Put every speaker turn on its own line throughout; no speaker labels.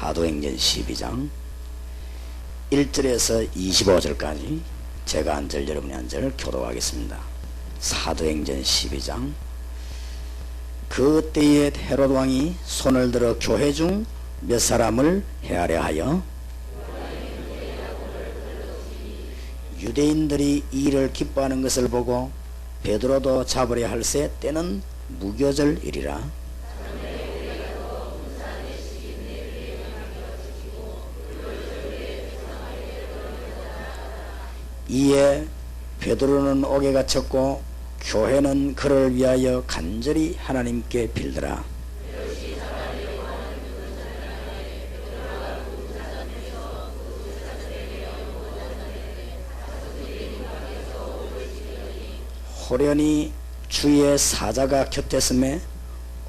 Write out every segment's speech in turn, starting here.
사도행전 12장 1절에서 25절까지 제가 한 절 여러분이 한 절 교독하겠습니다. 사도행전 12장. 그때에 헤롯 왕이 손을 들어 교회 중 몇 사람을 해하려 하여 유대인들이 이 일을 기뻐하는 것을 보고 베드로도 잡으려 할세 때는 무교절이리라. 이에 베드로는 옥에 갇혔고 교회는 그를 위하여 간절히 하나님께 빌더라. 호련히 주의 사자가 곁에 있음에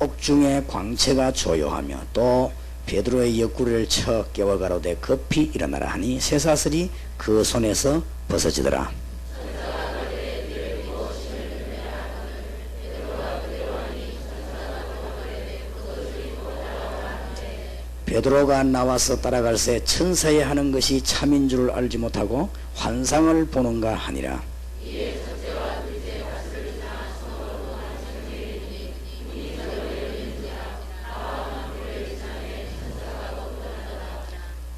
옥중에 광채가 조요하며 또 베드로의 옆구리를 쳐 깨워 가로되 급히 일어나라 하니 쇠사슬이 그 손에서 벗어지더라. 베드로가 나와서 따라갈새 천사에 하는 것이 참인 줄 알지 못하고 환상을 보는가 하니라.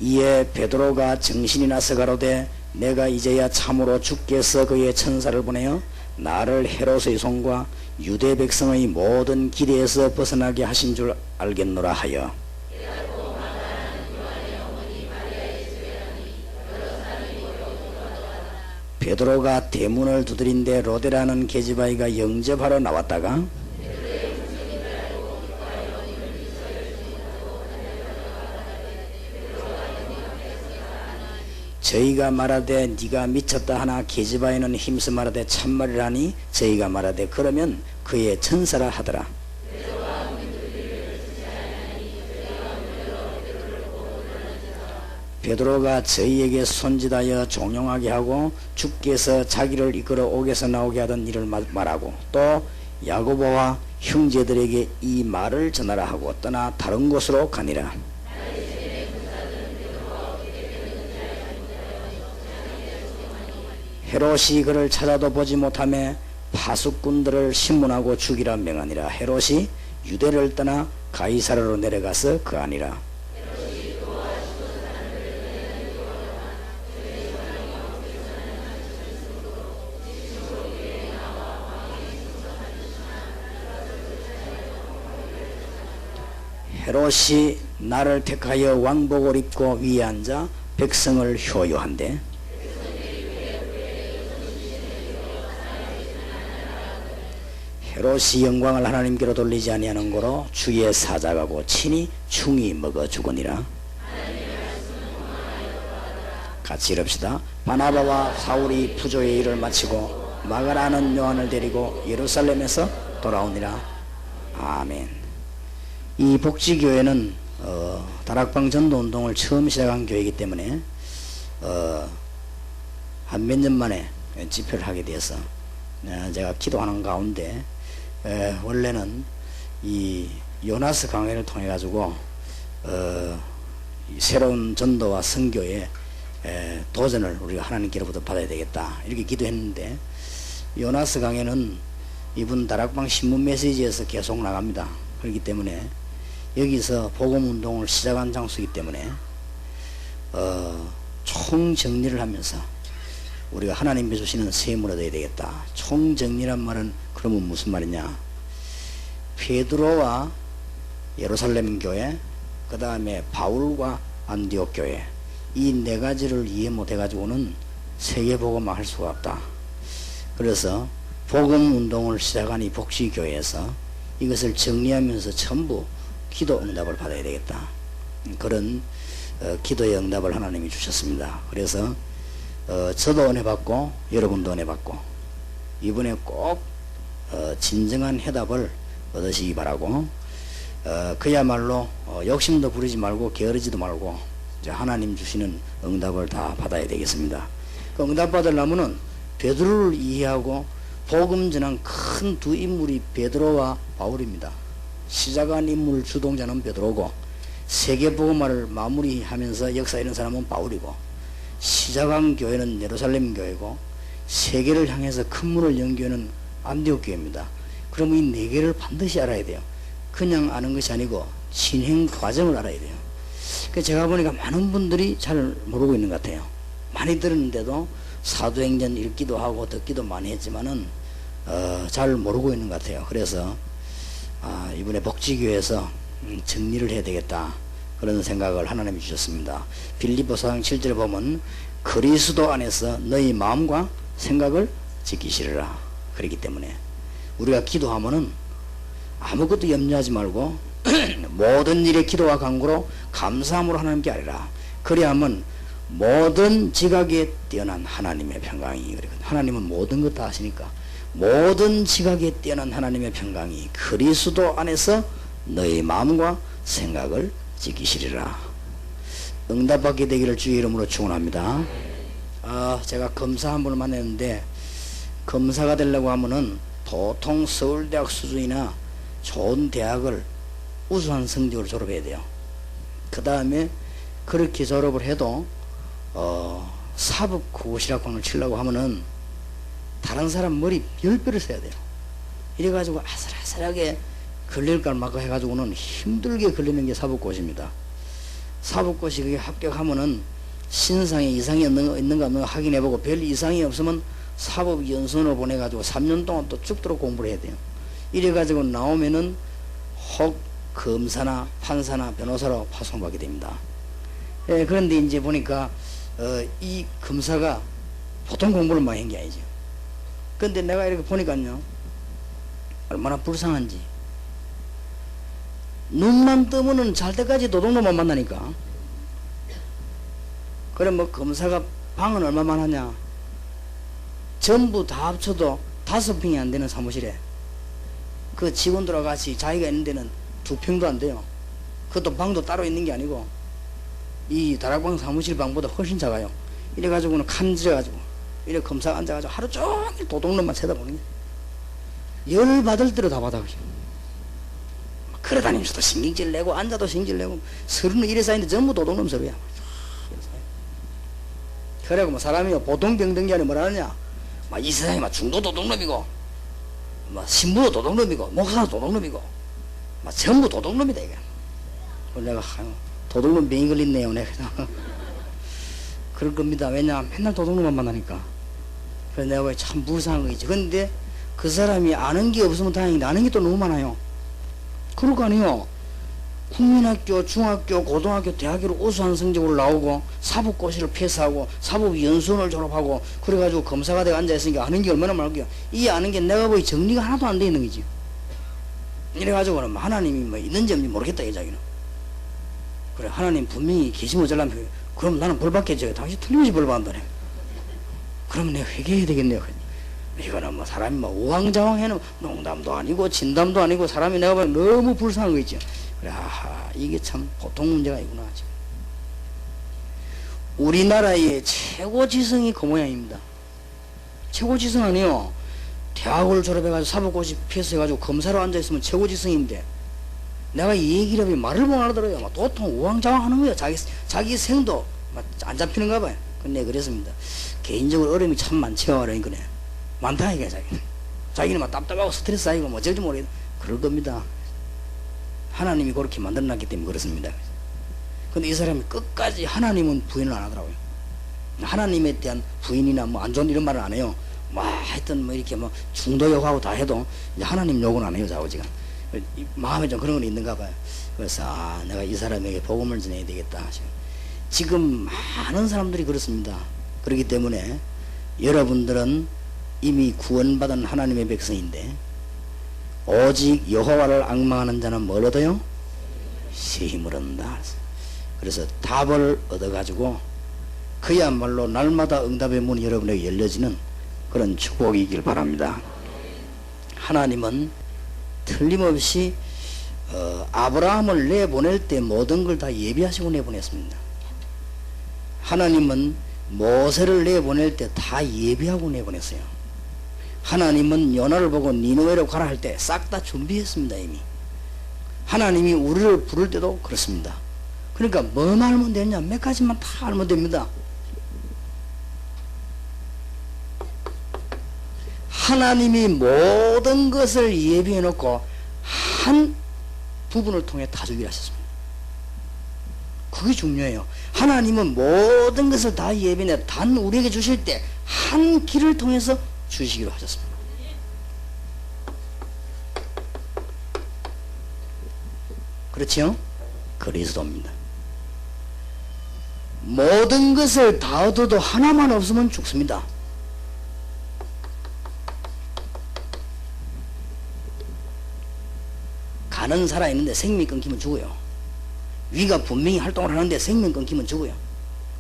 이에 베드로가 정신이 나서 가로되 내가 이제야 참으로 주께서 그의 천사를 보내어 나를 헤롯의 손과 유대 백성의 모든 기대에서 벗어나게 하신 줄 알겠노라 하여 베드로가 대문을 두드린데 로데라는 계집아이가 영접하러 나왔다가 저희가 말하되 네가 미쳤다 하나 계집아이는 힘써 말하되 참말이라니 저희가 말하되 그러면 그의 천사라 하더라. 베드로가 저희에게 손짓하여 종용하게 하고 주께서 자기를 이끌어 옥에서 나오게 하던 일을 말하고 또 야고보와 형제들에게 이 말을 전하라 하고 떠나 다른 곳으로 가니라. 헤롯이 그를 찾아도 보지 못하며 파수꾼들을 신문하고 죽이라 명하니라. 헤롯이 유대를 떠나 가이사라로 내려가서 거하니라. 헤롯이 나를 택하여 왕복을 입고 위에 앉아 백성을 효요한대. 헤롯이 영광을 하나님께로 돌리지 아니하는 고로 주의 사자가 고 친히 충이 먹어 죽으니라. 같이 읽읍시다. 바나바와 사울이 부조의 일을 마치고 마가라는 요한을 데리고 예루살렘에서 돌아오니라. 아멘. 이 복지교회는 다락방 전도운동을 처음 시작한 교회이기 때문에 한 몇 년 만에 집회를 하게 되어서 제가 기도하는 가운데 원래는 이 요나스 강해를 통해 가지고 새로운 전도와 선교에 도전을 우리가 하나님께로부터 받아야 되겠다 이렇게 기도했는데 요나스 강해는 이분 다락방 신문 메시지에서 계속 나갑니다. 그렇기 때문에 여기서 복음운동을 시작한 장소이기 때문에 총정리를 하면서 우리가 하나님이 주시는 셈을 얻어야 되겠다. 총정리란 말은 그러면 무슨 말이냐? 베드로와 예루살렘 교회, 그 다음에 바울과 안디옥 교회, 이 네 가지를 이해 못해 가지고는 세계복음화 할 수가 없다. 그래서 복음운동을 시작한 이 복지교회에서 이것을 정리하면서 전부 기도 응답을 받아야 되겠다. 그런 기도의 응답을 하나님이 주셨습니다. 그래서 저도 은혜 받고 여러분도 은혜 받고 이번에 꼭 진정한 해답을 얻으시기 바라고 그야말로 욕심도 부리지 말고 게으르지도 말고 이제 하나님 주시는 응답을 다 받아야 되겠습니다. 그 응답 받으려면은 베드로를 이해하고 복음 전한 큰 두 인물이 베드로와 바울입니다. 시작한 인물 주동자는 베드로고 세계복음화를 마무리하면서 역사 이런 사람은 바울이고, 시작한 교회는 예루살렘 교회고, 세계를 향해서 큰 문을 연 교회는 안디옥 교회입니다. 그러면 이 네 개를 반드시 알아야 돼요. 그냥 아는 것이 아니고 진행 과정을 알아야 돼요. 그래서 제가 보니까 많은 분들이 잘 모르고 있는 것 같아요. 많이 들었는데도 사도행전 읽기도 하고 듣기도 많이 했지만은 잘 모르고 있는 것 같아요. 그래서 이번에 복지교회에서 정리를 해야 되겠다, 그런 생각을 하나님이 주셨습니다. 빌립보서 4장 7절에 보면 그리스도 안에서 너희 마음과 생각을 지키시리라. 그렇기 때문에 우리가 기도하면은 아무것도 염려하지 말고 모든 일에 기도와 간구로 감사함으로 하나님께 아뢰라. 그리하면 모든 지각에 뛰어난 하나님의 평강이, 하나님은 모든 것 다 아시니까 모든 지각에 뛰어난 하나님의 평강이 그리스도 안에서 너희 마음과 생각을 지키시리라. 응답받게 되기를 주의 이름으로 축원합니다. 제가 검사 한 분을 만났는데, 검사가 되려고 하면은 보통 서울대학 수준이나 좋은 대학을 우수한 성적으로 졸업해야 돼요. 그 다음에 그렇게 졸업을 해도 사법고시락관을 치려고 하면은 다른 사람 머리 10배를 써야 돼요. 이래가지고 아슬아슬하게 걸릴까 말까 해가지고는 힘들게 걸리는 게 사법고시입니다. 사법고시 그게 합격하면은 신상에 이상이 있는가 없는가 확인해보고 별 이상이 없으면 사법연수원을 보내가지고 3년 동안 또 죽도록 공부를 해야 돼요. 이래가지고 나오면은 혹 검사나 판사나 변호사로 파송받게 됩니다. 그런데 이제 보니까 이 검사가 보통 공부를 많이 한 게 아니죠. 근데 내가 이렇게 보니까요, 얼마나 불쌍한지. 눈만 뜨면은 잘 때까지 도둑놈만 만나니까. 그래 뭐 검사가 방은 얼마만 하냐, 전부 다 합쳐도 5평이 안 되는 사무실에 그 직원들과 같이 자기가 있는 데는 2평도 안 돼요. 그것도 방도 따로 있는 게 아니고 이 다락방 사무실 방보다 훨씬 작아요. 이래가지고는 칸질해가지고 이래 검사가 앉아가지고 하루 종일 도둑놈만 쳐다보는 게 열받을 대로 다 받아. 걸어다니면서도 신경질 내고 앉아도 신경질 내고 서류는 이래 쌓이는데 전부 도둑놈 서류야. 그래고 뭐 사람이 보통 병든게 아니라 뭐라 하느냐, 막 이 세상에 막 중도 도둑놈이고 막 신부도 도둑놈이고 목사도 도둑놈이고 막 전부 도둑놈이다 이게. 내가 도둑놈 병이 걸렸네요 내가. 그럴 겁니다. 왜냐하면 맨날 도둑놈만 만나니까. 그래서 내가 참 무상한 거지. 근데 그 사람이 아는 게 없으면 다행인데 아는 게 또 너무 많아요. 그럴 거 아니에요. 국민학교, 중학교, 고등학교, 대학교로 우수한 성적으로 나오고 사법고시를 패스하고 사법연수원을 졸업하고 그래가지고 검사가 되어 앉아있으니까 아는 게 얼마나 많을게요. 이 아는 게 내가 보기 정리가 하나도 안 돼 있는 거지. 이래가지고는 하나님이 뭐 있는지 없는지 모르겠다 이 자기는. 그래 하나님 분명히 계시면 어쩌려면 그럼 나는 벌 받겠죠. 당신 틀림없이 벌 받는다네. 그러면 내가 회개해야 되겠네요. 이거는 뭐 사람이 뭐 우왕좌왕해는 농담도 아니고 진담도 아니고 사람이 내가 보면 너무 불쌍한 거 있죠. 그래, 이게 참 보통 문제가 있구나. 지금. 우리나라의 최고지성이 그 모양입니다. 최고지성 아니요. 대학을 졸업해가지고 사법고시 패스해가지고 검사로 앉아있으면 최고지성인데 내가 이 얘기를 하면 말을 못 알아들어요. 막 도통 우왕좌왕 하는 거예요. 자기 생도 막 안 잡히는가 봐요. 근데 그랬습니다. 개인적으로 어려움이 참 많죠. 그러니까 많다 이게 자기는 막 답답하고 스트레스 쌓이고 뭐 어쩔지 모르겠. 그럴 겁니다. 하나님이 그렇게 만들어놨기 때문에 그렇습니다. 근데 이 사람이 끝까지 하나님은 부인을 안 하더라고요. 하나님에 대한 부인이나 뭐 안 좋은 이런 말을 안 해요. 뭐 하여튼 뭐 이렇게 뭐 중도 욕하고 다 해도 이제 하나님 욕은 안 해요. 좌우지간 마음에 좀 그런 건 있는가 봐요. 그래서 내가 이 사람에게 복음을 전해야 되겠다. 지금 많은 사람들이 그렇습니다. 그렇기 때문에 여러분들은 이미 구원받은 하나님의 백성인데 오직 여호와를 앙망하는 자는 뭘 얻어요? 새 힘을 얻는다. 그래서 답을 얻어가지고 그야말로 날마다 응답의 문이 여러분에게 열려지는 그런 축복이길 바랍니다. 하나님은 틀림없이 아브라함을 내보낼 때 모든 걸 다 예비하시고 내보냈습니다. 하나님은 모세를 내보낼 때 다 예비하고 내보냈어요. 하나님은 요나를 보고 니느웨로 가라 할 때 싹 다 준비했습니다. 이미. 하나님이 우리를 부를 때도 그렇습니다. 그러니까 뭐만 알면 되냐? 몇 가지만 다 알면 됩니다. 하나님이 모든 것을 예비해 놓고 한 부분을 통해 다주기를 하셨습니다. 그게 중요해요. 하나님은 모든 것을 다 예비해 단 우리에게 주실 때 한 길을 통해서 주시기로 하셨습니다. 그렇지요? 그리스도입니다. 모든 것을 다 얻어도 하나만 없으면 죽습니다. 간은 살아있는데 생명이 끊기면 죽어요. 위가 분명히 활동을 하는데 생명 끊기면 죽어요.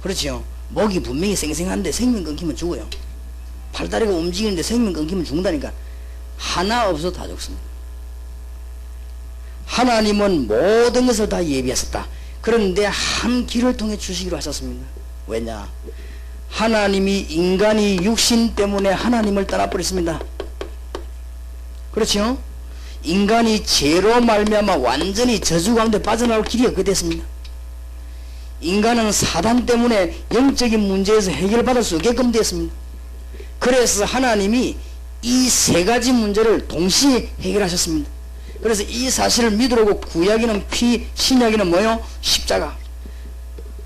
그렇죠? 목이 분명히 생생한데 생명 끊기면 죽어요. 팔다리가 움직이는데 생명 끊기면 죽는다니까. 하나 없어도 다 죽습니다. 하나님은 모든 것을 다 예비하셨다. 그런데 한 길을 통해 주시기로 하셨습니다. 왜냐? 하나님이 인간이 육신 때문에 하나님을 떠나버렸습니다. 그렇죠? 인간이 죄로 말미암아 완전히 저주 가운데 빠져나올 길이 없게 됐습니다. 인간은 사단 때문에 영적인 문제에서 해결받을 수 없게끔 됐습니다. 그래서 하나님이 이 세 가지 문제를 동시에 해결하셨습니다. 그래서 이 사실을 믿으라고 구약에는 피, 신약에는 뭐요? 십자가.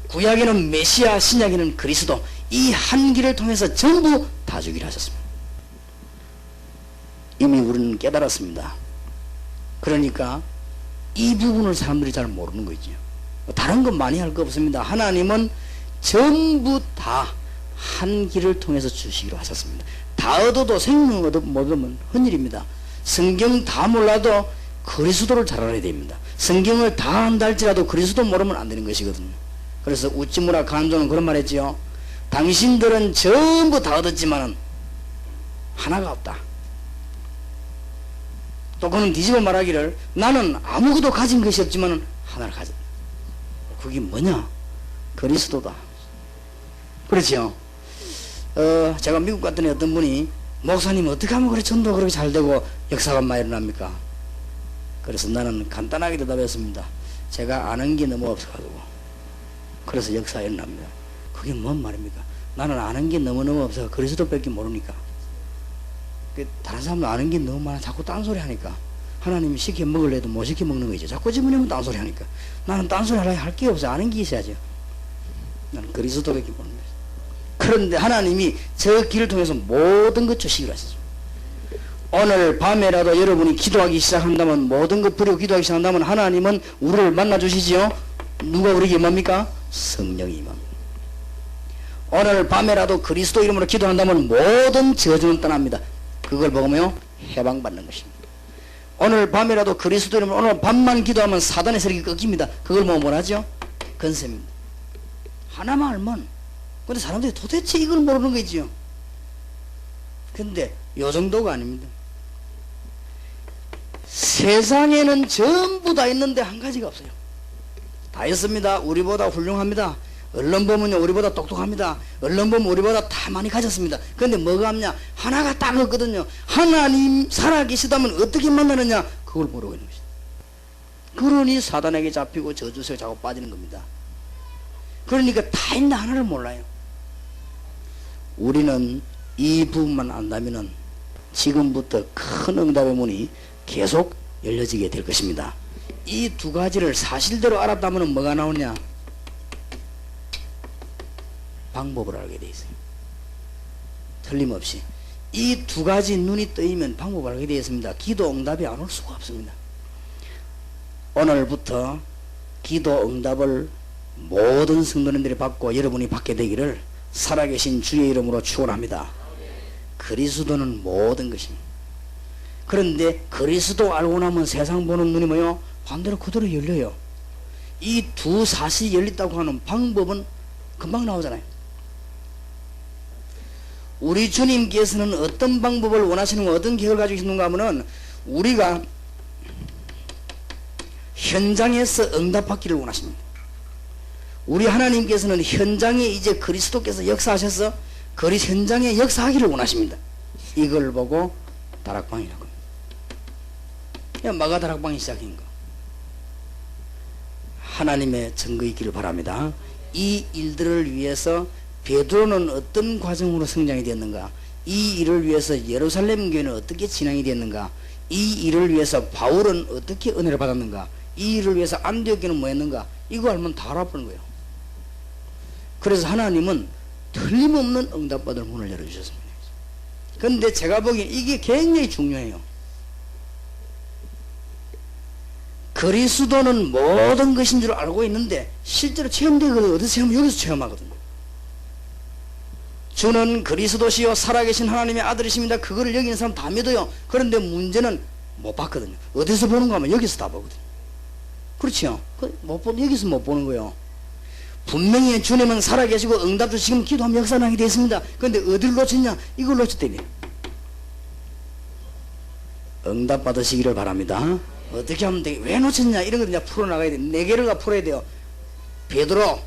구약에는 메시아, 신약에는 그리스도. 이 한 길을 통해서 전부 다 주기를 하셨습니다. 이미 우리는 깨달았습니다. 그러니까 이 부분을 사람들이 잘 모르는 거죠. 다른 건 많이 할 거 없습니다. 하나님은 전부 다 한 길을 통해서 주시기로 하셨습니다. 다 얻어도 생명 못 얻으면 헛일입니다. 성경 다 몰라도 그리스도를 잘 알아야 됩니다. 성경을 다 한다 할지라도 그리스도 모르면 안 되는 것이거든요. 그래서 우찌무라 간조는 그런 말 했지요. 당신들은 전부 다 얻었지만 하나가 없다. 또 그는 뒤집어 말하기를 나는 아무것도 가진 것이 없지만 하나를 가졌다. 그게 뭐냐? 그리스도다. 그렇죠? 제가 미국 갔더니 어떤 분이 목사님 어떻게 하면 그래 전도 그렇게 잘 되고 역사가 많이 일어납니까? 그래서 나는 간단하게 대답했습니다. 제가 아는 게 너무 없어가지고 그래서 역사가 일어납니다. 그게 뭔 말입니까? 나는 아는 게 너무너무 없어서 그리스도밖에 모르니까. 다른 사람도 아는 게 너무 많아. 자꾸 딴소리 하니까 하나님이 시켜 먹으려도 못 시켜 먹는 거죠. 자꾸 집어내면 딴소리 하니까. 나는 딴소리 하려고 할 게 없어. 아는 게 있어야죠. 나는 그리스도밖에 모르는 거죠. 그런데 하나님이 저 길을 통해서 모든 것 주시기로 하셨습니다. 오늘 밤에라도 여러분이 기도하기 시작한다면, 모든 것 버리고 기도하기 시작한다면 하나님은 우리를 만나주시지요. 누가 우리에게 뭡니까? 성령이 임합니다. 오늘 밤에라도 그리스도 이름으로 기도한다면 모든 저주는 떠납니다. 그걸 보면 해방받는 것입니다. 오늘 밤에라도 그리스도 이름으로 오늘 밤만 기도하면 사단의 세력이 꺾입니다. 그걸 보면 뭐라죠? 건세입니다. 하나만 알면. 근데 사람들이 도대체 이걸 모르는 거지요. 근데 요 정도가 아닙니다. 세상에는 전부 다 있는데 한 가지가 없어요. 다 있습니다. 우리보다 훌륭합니다. 언론 보면 우리보다 똑똑합니다. 언론 보면 우리보다 다 많이 가졌습니다. 그런데 뭐가 없냐? 하나가 딱 없거든요. 하나님 살아계시다면 어떻게 만나느냐? 그걸 모르고 있는 것이다. 그러니 사단에게 잡히고 저주세에 자꾸 빠지는 겁니다. 그러니까 다 있는 하나를 몰라요. 우리는 이 부분만 안다면은 지금부터 큰 응답의 문이 계속 열려지게 될 것입니다. 이 두 가지를 사실대로 알았다면 뭐가 나오냐? 방법을 알게 돼 있어요. 틀림없이 이 두 가지 눈이 뜨이면 방법을 알게 되어 있습니다. 기도 응답이 안 올 수가 없습니다. 오늘부터 기도 응답을 모든 성도님들이 받고 여러분이 받게 되기를 살아계신 주의 이름으로 축원합니다. 그리스도는 모든 것입니다. 그런데 그리스도 알고 나면 세상 보는 눈이 뭐요? 반대로 그대로 열려요. 이 두 사실이 열린다고 하는 방법은 금방 나오잖아요. 우리 주님께서는 어떤 방법을 원하시는가, 어떤 계획을 가지고 계시는가 하면은 우리가 현장에서 응답받기를 원하십니다. 우리 하나님께서는 현장에 이제 그리스도께서 역사하셔서 현장에 역사하기를 원하십니다. 이걸 보고 다락방이라고 합니다. 마가 다락방이 시작인 거. 하나님의 증거 있기를 바랍니다. 이 일들을 위해서 베드로는 어떤 과정으로 성장이 되었는가, 이 일을 위해서 예루살렘 교회는 어떻게 진행이 되었는가, 이 일을 위해서 바울은 어떻게 은혜를 받았는가, 이 일을 위해서 안디옥 교회는 뭐했는가, 이거 알면 다 알아보는 거예요. 그래서 하나님은 틀림없는 응답받을 문을 열어주셨습니다. 그런데 제가 보기엔 이게 굉장히 중요해요. 그리스도는 모든 것인 줄 알고 있는데 실제로 체험되거든. 어디서 체험? 여기서 체험하거든요. 주는 그리스도시요 살아계신 하나님의 아들이십니다. 그거를 여기는 사람 다 믿어요. 그런데 문제는 못 봤거든요. 어디서 보는가 하면 여기서 다 보거든요. 그렇죠? 여기서 못 보는 거예요. 분명히 주님은 살아계시고 응답도 지금 기도하면 역사나게 되어 있습니다. 그런데 어디를 놓쳤냐? 이걸 놓쳤다니. 응답 받으시기를 바랍니다. 어떻게 하면 돼? 왜 놓쳤냐? 이런 거 이제 풀어나가야 돼. 네 개를 다 풀어야 돼요. 베드로,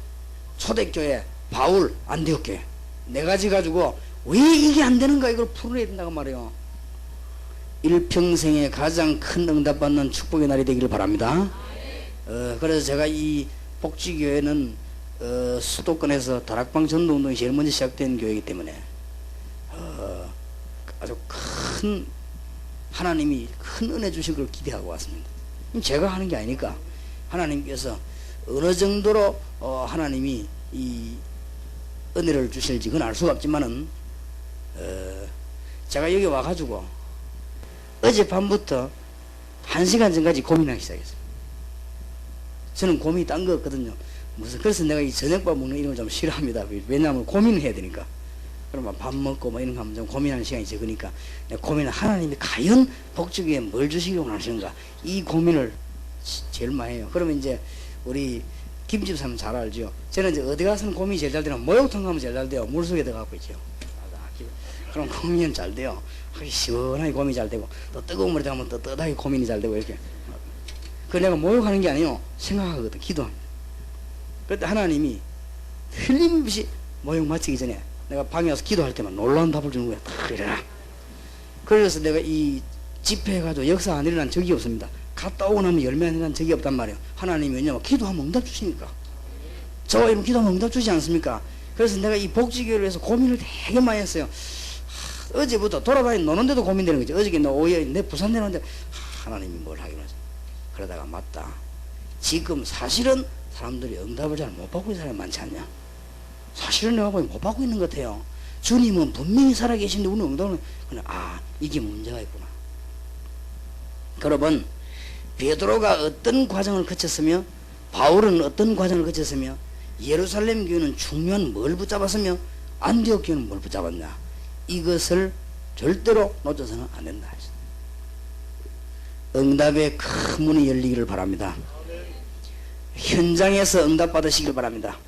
초대교회, 바울, 안디옥교회. 네 가지 가지고 왜 이게 안 되는가? 이걸 풀어야 된다고 말이에요. 일평생에 가장 큰 응답 받는 축복의 날이 되기를 바랍니다. 그래서 제가 이 복지교회는 수도권에서 다락방 전도운동이 제일 먼저 시작된 교회이기 때문에 아주 큰 하나님이 큰 은혜 주실 걸 기대하고 왔습니다. 제가 하는 게 아니니까 하나님께서 어느 정도로 하나님이 이 은혜를 주실지 그건 알 수가 없지만은 제가 여기 와가지고 어젯밤부터 1시간 전까지 고민하기 시작했어요. 저는 고민이 딴 거 없거든요. 그래서 내가 이 저녁밥 먹는 이런 걸 좀 싫어합니다. 왜냐하면 고민을 해야 되니까. 그러면 밥 먹고 뭐 이런 거 하면 좀 고민하는 시간이 적으니까 고민은 하나님이 과연 복지교회에 뭘 주시기 원하시는가, 이 고민을 제일 많이 해요. 그러면 이제 우리 김집사님 잘 알죠. 저는 이제 어디 가서는 고민이 제일 잘 되면 목욕탕 가면 제일 잘 돼요. 물속에 들어가고 있죠. 그럼 고민은 잘 돼요. 시원하게 고민이 잘 되고, 또 뜨거운 물에 들어가면 또 뜨뜻하게 고민이 잘 되고 이렇게. 그 내가 목욕하는 게 아니에요. 생각하거든. 기도합니다. 그때 하나님이 틀림없이 목욕 마치기 전에 내가 방에 와서 기도할 때만 놀라운 답을 주는 거야. 다 이래라. 그래서 내가 이 집회해가지고 역사 안 일어난 적이 없습니다. 갔다 오고 나면 열매 안 일어난 적이 없단 말이에요. 하나님이 왜냐면 기도하면 응답 주시니까. 저와 이런 기도하면 응답 주지 않습니까? 그래서 내가 이 복지교회를 위해서 고민을 되게 많이 했어요. 어제부터 돌아다니 노는데도 고민되는 거죠. 어저께 나 오후에 내 부산 내려오는데 하나님이 뭘 하기로 하지. 그러다가 맞다. 지금 사실은 사람들이 응답을 잘 못 받고 있는 사람이 많지 않냐? 사실은 내가 보기엔 못 받고 있는 것 같아요. 주님은 분명히 살아계신데 우리는 응답을 그냥 이게 문제가 있구나. 여러분, 베드로가 어떤 과정을 거쳤으며 바울은 어떤 과정을 거쳤으며 예루살렘 교회는 중요한 뭘 붙잡았으며 안디옥 교회는 뭘 붙잡았냐, 이것을 절대로 놓쳐서는 안 된다. 응답의 큰 문이 열리기를 바랍니다. 현장에서 응답 받으시길 바랍니다.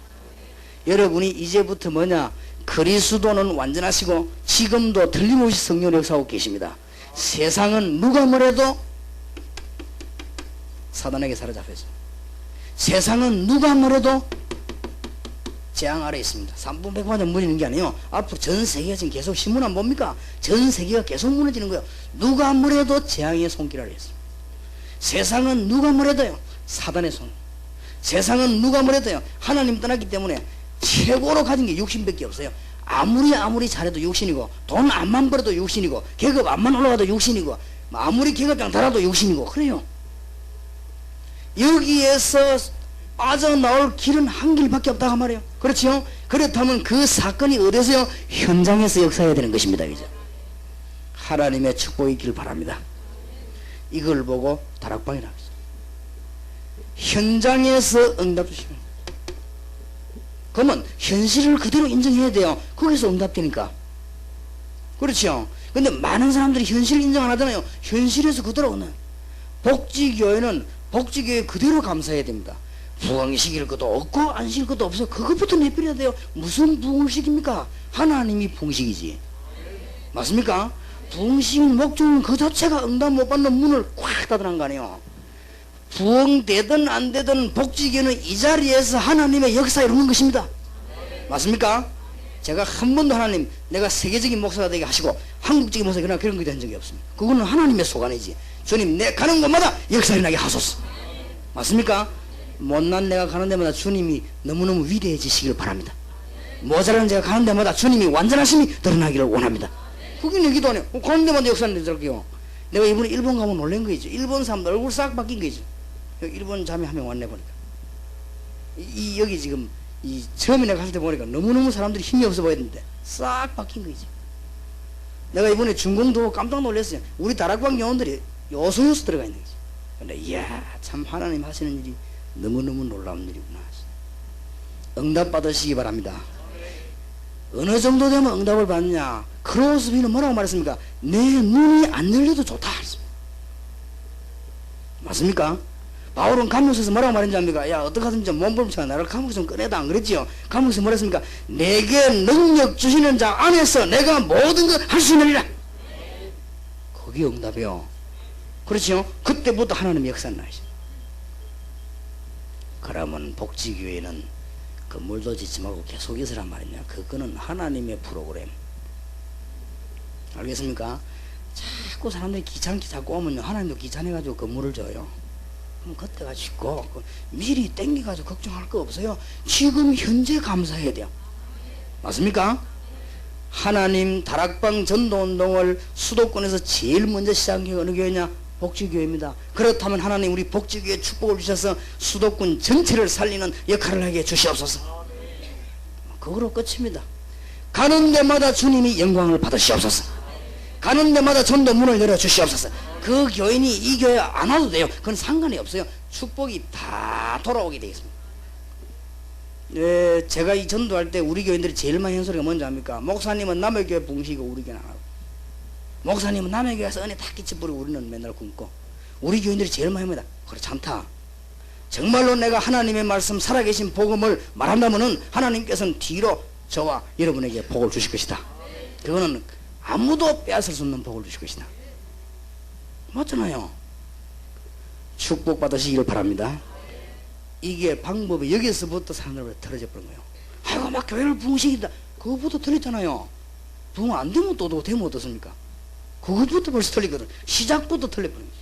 여러분이 이제부터 뭐냐, 그리스도는 완전하시고 지금도 틀림없이 성령을 역사하고 계십니다. 세상은 누가 뭐래도 사단에게 사로잡혔습니다. 세상은 누가 뭐래도 재앙 아래 있습니다. 3분 100만 무너지는 게 아니에요. 앞으로 전 세계가 지금 계속 신문 안 봅니까? 전 세계가 계속 무너지는 거예요. 누가 뭐래도 재앙의 손길 아래 있습니다. 세상은 누가 뭐래도요, 사단의 손. 세상은 누가 뭐래도요, 하나님 떠났기 때문에 최고로 가진 게 육신밖에 없어요. 아무리 잘해도 육신이고, 돈 안만 벌어도 육신이고, 계급 안만 올라가도 육신이고, 아무리 계급장 달아도 육신이고, 그래요. 여기에서 빠져나올 길은 한 길밖에 없다고 말이에요. 그렇죠? 그렇다면 그 사건이 어디서요? 현장에서 역사해야 되는 것입니다. 그죠? 하나님의 축복이 있기를 바랍니다. 이걸 보고 다락방이 나왔어요. 현장에서 응답 주시면, 그러면 현실을 그대로 인정해야 돼요. 거기서 응답되니까. 그렇죠? 근데 많은 사람들이 현실을 인정 안 하잖아요. 현실에서 그대로 오는. 복지교회는 복지교회 그대로 감사해야 됩니다. 부흥 시킬 것도 없고 안 시킬 것도 없어. 그것부터 내버려야 돼요. 무슨 부흥을 시킵니까? 하나님이 부흥식이지. 맞습니까? 부흥식인 목적은 그 자체가 응답 못 받는 문을 꽉 닫으란 거 아니에요. 부흥되든 안 되든 복지교회는 이 자리에서 하나님의 역사에 이루는 것입니다. 맞습니까? 제가 한 번도 하나님 내가 세계적인 목사가 되게 하시고 한국적인 목사가 되거나 그런 거 된 적이 없습니다. 그거는 하나님의 소관이지. 주님 내 가는 곳마다 역사 일어나게 하소서. 맞습니까? 못난 내가 가는 데마다 주님이 너무너무 위대해지시길 바랍니다. 모자란 제가 가는 데마다 주님이 완전하심이 드러나기를 원합니다. 그게 내 기도 아니에요. 가는 데마다 역사는 저렇게요. 내가 이번에 일본 가면 놀란 거죠. 일본 사람들 얼굴 싹 바뀐 거죠. 일본 자매 한 명 왔네 보니까. 여기 지금 처음에 내가 갔을 때 보니까 너무너무 사람들이 힘이 없어 보였는데 싹 바뀐 거지. 내가 이번에 중공도 깜짝 놀랐어요. 우리 다락방 요원들이 요소요소 들어가 있는 거지. 근데 이야 참 하나님 하시는 일이 너무너무 놀라운 일이구나. 응답 받으시기 바랍니다. 어느 정도 되면 응답을 받느냐. 크로스비는 뭐라고 말했습니까? 내 눈이 안 열려도 좋다. 맞습니까? 바울은 감옥에서 뭐라고 말했는지 압니까? 야 어떡하든지 몸부림쳐가 나를 감옥에서 좀 꺼내다 안 그랬지요? 감옥에서 뭐랬습니까? 내게 능력 주시는 자 안에서 내가 모든 걸 할 수 있느니라. 그게 응답이요. 그렇지요? 그때부터 하나님의 역사는 나죠. 그러면 복지교회는 건물도 짓지 말고 계속 있으란 말이냐. 그거는 하나님의 프로그램. 알겠습니까? 자꾸 사람들이 귀찮게 자꾸 오면요 하나님도 귀찮아가지고 건물을 줘요. 그럼 그때가 짓고 미리 땡겨가지고 걱정할 거 없어요. 지금 현재 감사해야 돼요. 맞습니까? 하나님 다락방 전도운동을 수도권에서 제일 먼저 시작한 게 어느 교회냐? 복지교회입니다. 그렇다면 하나님 우리 복지교회에 축복을 주셔서 수도권 전체를 살리는 역할을 하게 주시옵소서. 그거로 끝입니다. 가는 데마다 주님이 영광을 받으시옵소서. 가는 데마다 전도 문을 열어 주시옵소서. 그 교인이 이 교회 안 와도 돼요. 그건 상관이 없어요. 축복이 다 돌아오게 되겠습니다. 제가 이 전도할 때 우리 교인들이 제일 많이 하는 소리가 뭔지 압니까? 목사님은 남의 교회 붕시고 우리 교회는 안 하고, 목사님은 남의 교회에서 은혜 다 끼쳐버리고 우리는 맨날 굶고, 우리 교인들이 제일 많이 합니다. 그래 참다. 정말로 내가 하나님의 말씀 살아계신 복음을 말한다면은 하나님께서는 뒤로 저와 여러분에게 복을 주실 것이다. 그거는 아무도 빼앗을 수 없는 복을 주실 것이다. 맞잖아요. 축복 받으시기를 바랍니다. 이게 방법이 여기서부터 사람들을 틀어져 버린 거예요. 아이고 막 교회를 부흥시킨다. 그거부터 틀렸잖아요. 부흥 안 되면 또 되면 어떻습니까? 그것부터 벌써 틀리거든. 시작부터 틀려버린 거지.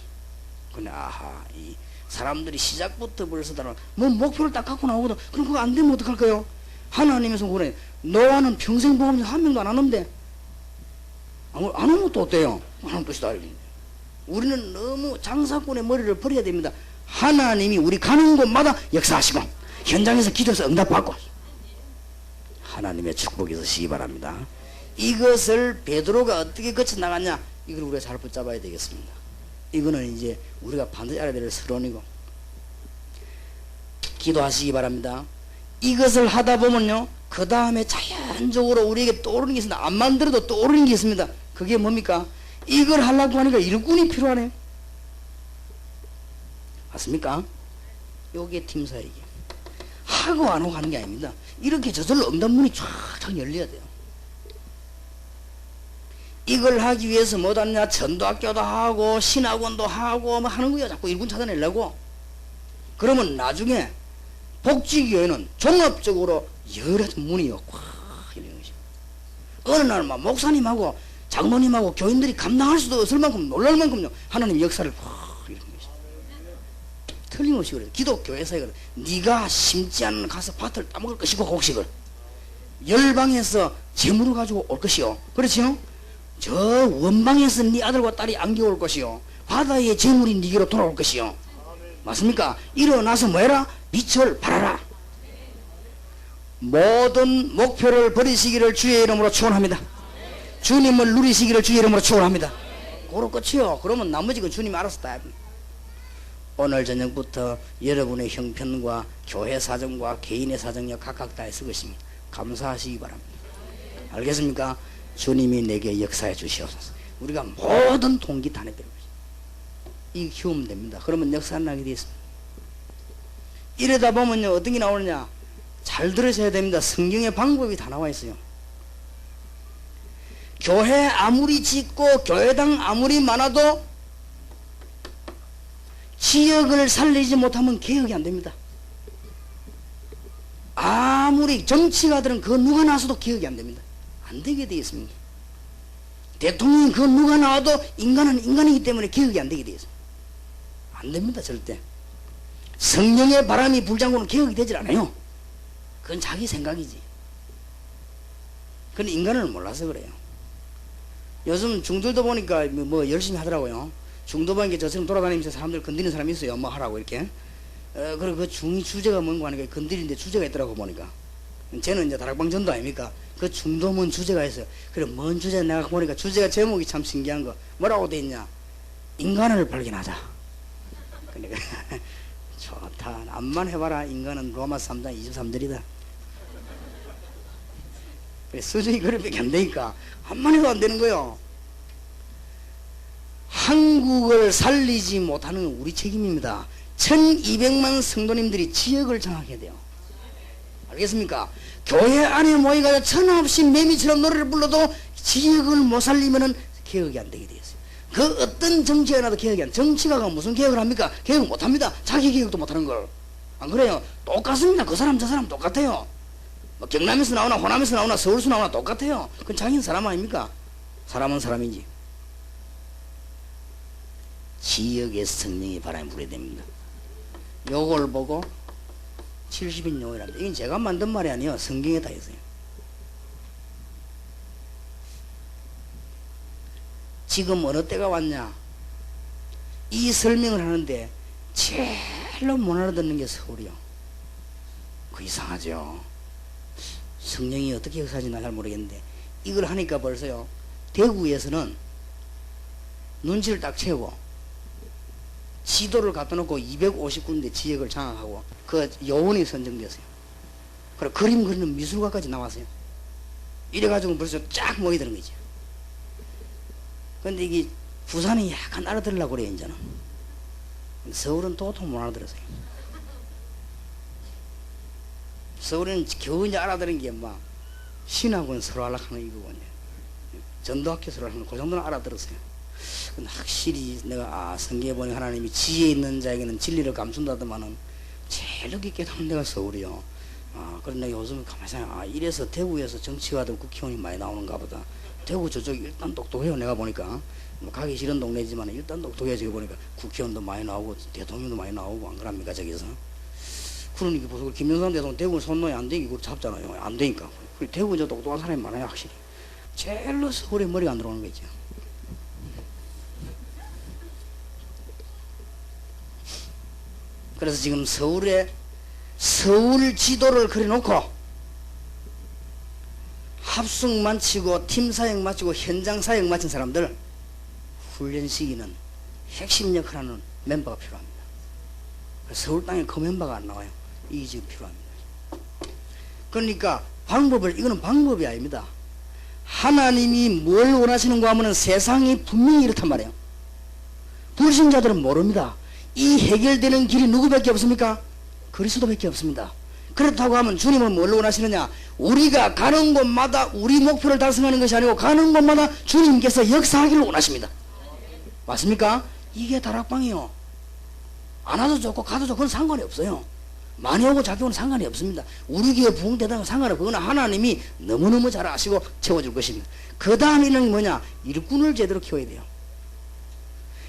근데 아하 이 사람들이 시작부터 벌써 다른 뭐 목표를 딱 갖고 나오거든. 그럼 그거 안 되면 어떡할 거예요? 하나님에서 그래. 너와는 평생 보험자 한 명도 안 하는데 안 하면 또 어때요? 하나님 뜻이다. 우리는 너무 장사꾼의 머리를 버려야 됩니다. 하나님이 우리 가는 곳마다 역사하시고 현장에서 기도해서 응답받고 하나님의 축복이 있으시기 바랍니다. 이것을 베드로가 어떻게 거쳐나갔냐, 이걸 우리가 잘 붙잡아야 되겠습니다. 이거는 이제 우리가 반드시 알아야 될 서론이고, 기도하시기 바랍니다. 이것을 하다 보면요 그 다음에 자연적으로 우리에게 떠오르는 게 있습니다. 안 만들어도 떠오르는 게 있습니다. 그게 뭡니까? 이걸 하려고 하니까 일꾼이 필요하네. 맞습니까? 요게 팀사역이 하고 안 하고 하는 게 아닙니다. 이렇게 저절로 응답문이 쫙쫙 열려야 돼요. 이걸 하기 위해서 뭐하느냐, 전도학교도 하고 신학원도 하고 뭐 하는 거야. 자꾸 일꾼 찾아내려고. 그러면 나중에 복지교회는 종합적으로 여러 문이 꽉 열리는 것이죠. 어느 날만 목사님하고 장로님하고 교인들이 감당할 수도 없을 만큼 놀랄 만큼요 하나님 역사를 확 이루는 것이죠. 틀림없이 그래요. 기독교회에서 그래. 네가 심지 않은 가서 밭을 따먹을 것이고 곡식을 열방에서 재물을 가지고 올 것이요. 그렇지요? 저 원방에서 네 아들과 딸이 안겨올 것이요. 바다의 재물이 네게로 돌아올 것이요. 맞습니까? 일어나서 뭐해라? 빛을 발하라. 모든 목표를 버리시기를 주의 이름으로 축원합니다. 주님을 누리시기를 주의 이름으로 축원합니다. 그로 끝이요. 그러면 나머지 건 주님이 알아서 다 합니다. 오늘 저녁부터 여러분의 형편과 교회 사정과 개인의 사정력 각각 다 있을 것입니다. 감사하시기 바랍니다. 알겠습니까? 주님이 내게 역사해 주시옵소서. 우리가 모든 동기 다 내드리는 것입니다. 이 키우면 됩니다. 그러면 역사 안 나게 되어 있습니다. 이러다 보면요 어떤 게 나오느냐, 잘 들으셔야 됩니다. 성경의 방법이 다 나와 있어요. 교회 아무리 짓고 교회당 아무리 많아도 지역을 살리지 못하면 개혁이 안 됩니다. 아무리 정치가들은 그 누가 나서도 개혁이 안 됩니다. 안 되게 되어 있습니다. 대통령이 그 누가 나와도 인간은 인간이기 때문에 개혁이 안 되게 되어 있습니다. 안 됩니다. 절대. 성령의 바람이 불장구는 개혁이 되질 않아요. 그건 자기 생각이지. 그건 인간을 몰라서 그래요. 요즘 중들도 보니까 뭐 열심히 하더라고요. 중도 보니까 저처럼 돌아다니면서 사람들 건드리는 사람이 있어요. 뭐 하라고 이렇게. 그리고 그 중이 주제가 뭔가 하니까 건드리는데 주제가 있더라고 보니까. 쟤는 이제 다락방 전도 아닙니까? 그 중도문 주제가 있어요. 그래, 뭔 주제 내가 보니까 주제가 제목이 참 신기한 거. 뭐라고 돼 있냐? 인간을 발견하자. 그러니까 좋다. 암만 해봐라. 인간은 로마 3장 23절이다. 그래, 수준이 그렇게 안 되니까 암만 해도 안 되는 거요. 한국을 살리지 못하는 건 우리 책임입니다. 1200만 성도님들이 지역을 장악해야 돼요. 알겠습니까? 교회 안에 모여가지고 천없이 매미처럼 노래를 불러도 지역을 못 살리면은 개혁이 안 되게 되어 있어요. 그 어떤 정치가 나도 개혁이 안 돼. 정치가 무슨 개혁을 합니까? 개혁 못 합니다. 자기 개혁도 못 하는 걸. 안 그래요? 똑같습니다. 그 사람 저 사람 똑같아요. 뭐 경남에서 나오나 호남에서 나오나 서울에서 나오나 똑같아요. 그건 자기는 사람 아닙니까? 사람은 사람이지. 지역의 성령이 바람이 불어야 됩니다. 요걸 보고 70인 용이랍니다. 이건 제가 만든 말이 아니에요. 성경에 다 있어요. 지금 어느 때가 왔냐? 이 설명을 하는데 제일로 못 알아듣는 게 서울이요. 그 이상하죠. 성령이 어떻게 역사하는지 난 잘 모르겠는데 이걸 하니까 벌써요. 대구에서는 눈치를 딱 채우고 지도를 갖다 놓고 250군데 지역을 장악하고 그 요원이 선정됐어요. 그리고 그림 그리는 미술가까지 나왔어요. 이래가지고 벌써 쫙 모이드는 거죠. 근데 이게 부산이 약간 알아들으려고 그래요, 이제는. 서울은 도통 못 알아들었어요. 서울은 겨우 이제 알아들은 게 막 신학원 서로 하락하는 이거거든요. 전도학교 서로 하는 그 정도는 알아들었어요. 근데 확실히 내가 성경에 보니 하나님이 지혜 있는 자에게는 진리를 감춘다더만은 제일 늦게 깨달은 데가 서울이요. 그런데 요즘 가만히 생각해. 이래서 대구에서 정치가들 국회의원이 많이 나오는가 보다. 대구 저쪽이 일단 똑똑해요. 내가 보니까 뭐 가기 싫은 동네지만 일단 똑똑해요. 저기 보니까 국회의원도 많이 나오고 대통령도 많이 나오고 안 그럽니까 저기서. 그러니까 보소 김영삼 대통령 대구 손놓이 안 되기 그걸 잡잖아요. 안 되니까. 대구 저 똑똑한 사람이 많아요. 확실히. 제일로 서울에 머리가 안 들어오는 거죠. 그래서 지금 서울 지도를 그려놓고 합숙 마치고 팀 사역 마치고 현장 사역 마친 사람들 훈련 시기는 핵심 역할을 하는 멤버가 필요합니다. 서울 땅에 그 멤버가 안 나와요. 이게 지금 필요합니다. 그러니까 이거는 방법이 아닙니다. 하나님이 뭘 원하시는가 하면 세상이 분명히 이렇단 말이에요. 불신자들은 모릅니다. 이 해결되는 길이 누구밖에 없습니까? 그리스도밖에 없습니다. 그렇다고 하면 주님은 뭘 원하시느냐? 우리가 가는 곳마다 우리 목표를 달성하는 것이 아니고 가는 곳마다 주님께서 역사하기를 원하십니다. 맞습니까? 이게 다락방이요. 안 와도 좋고 가도 좋고 그건 상관이 없어요. 많이 오고 작게 오는 상관이 없습니다. 우리 교회 부흥대단하고 상관없고 그거는 하나님이 너무너무 잘 아시고 채워줄 것입니다. 그 다음 일은 뭐냐? 일꾼을 제대로 키워야 돼요.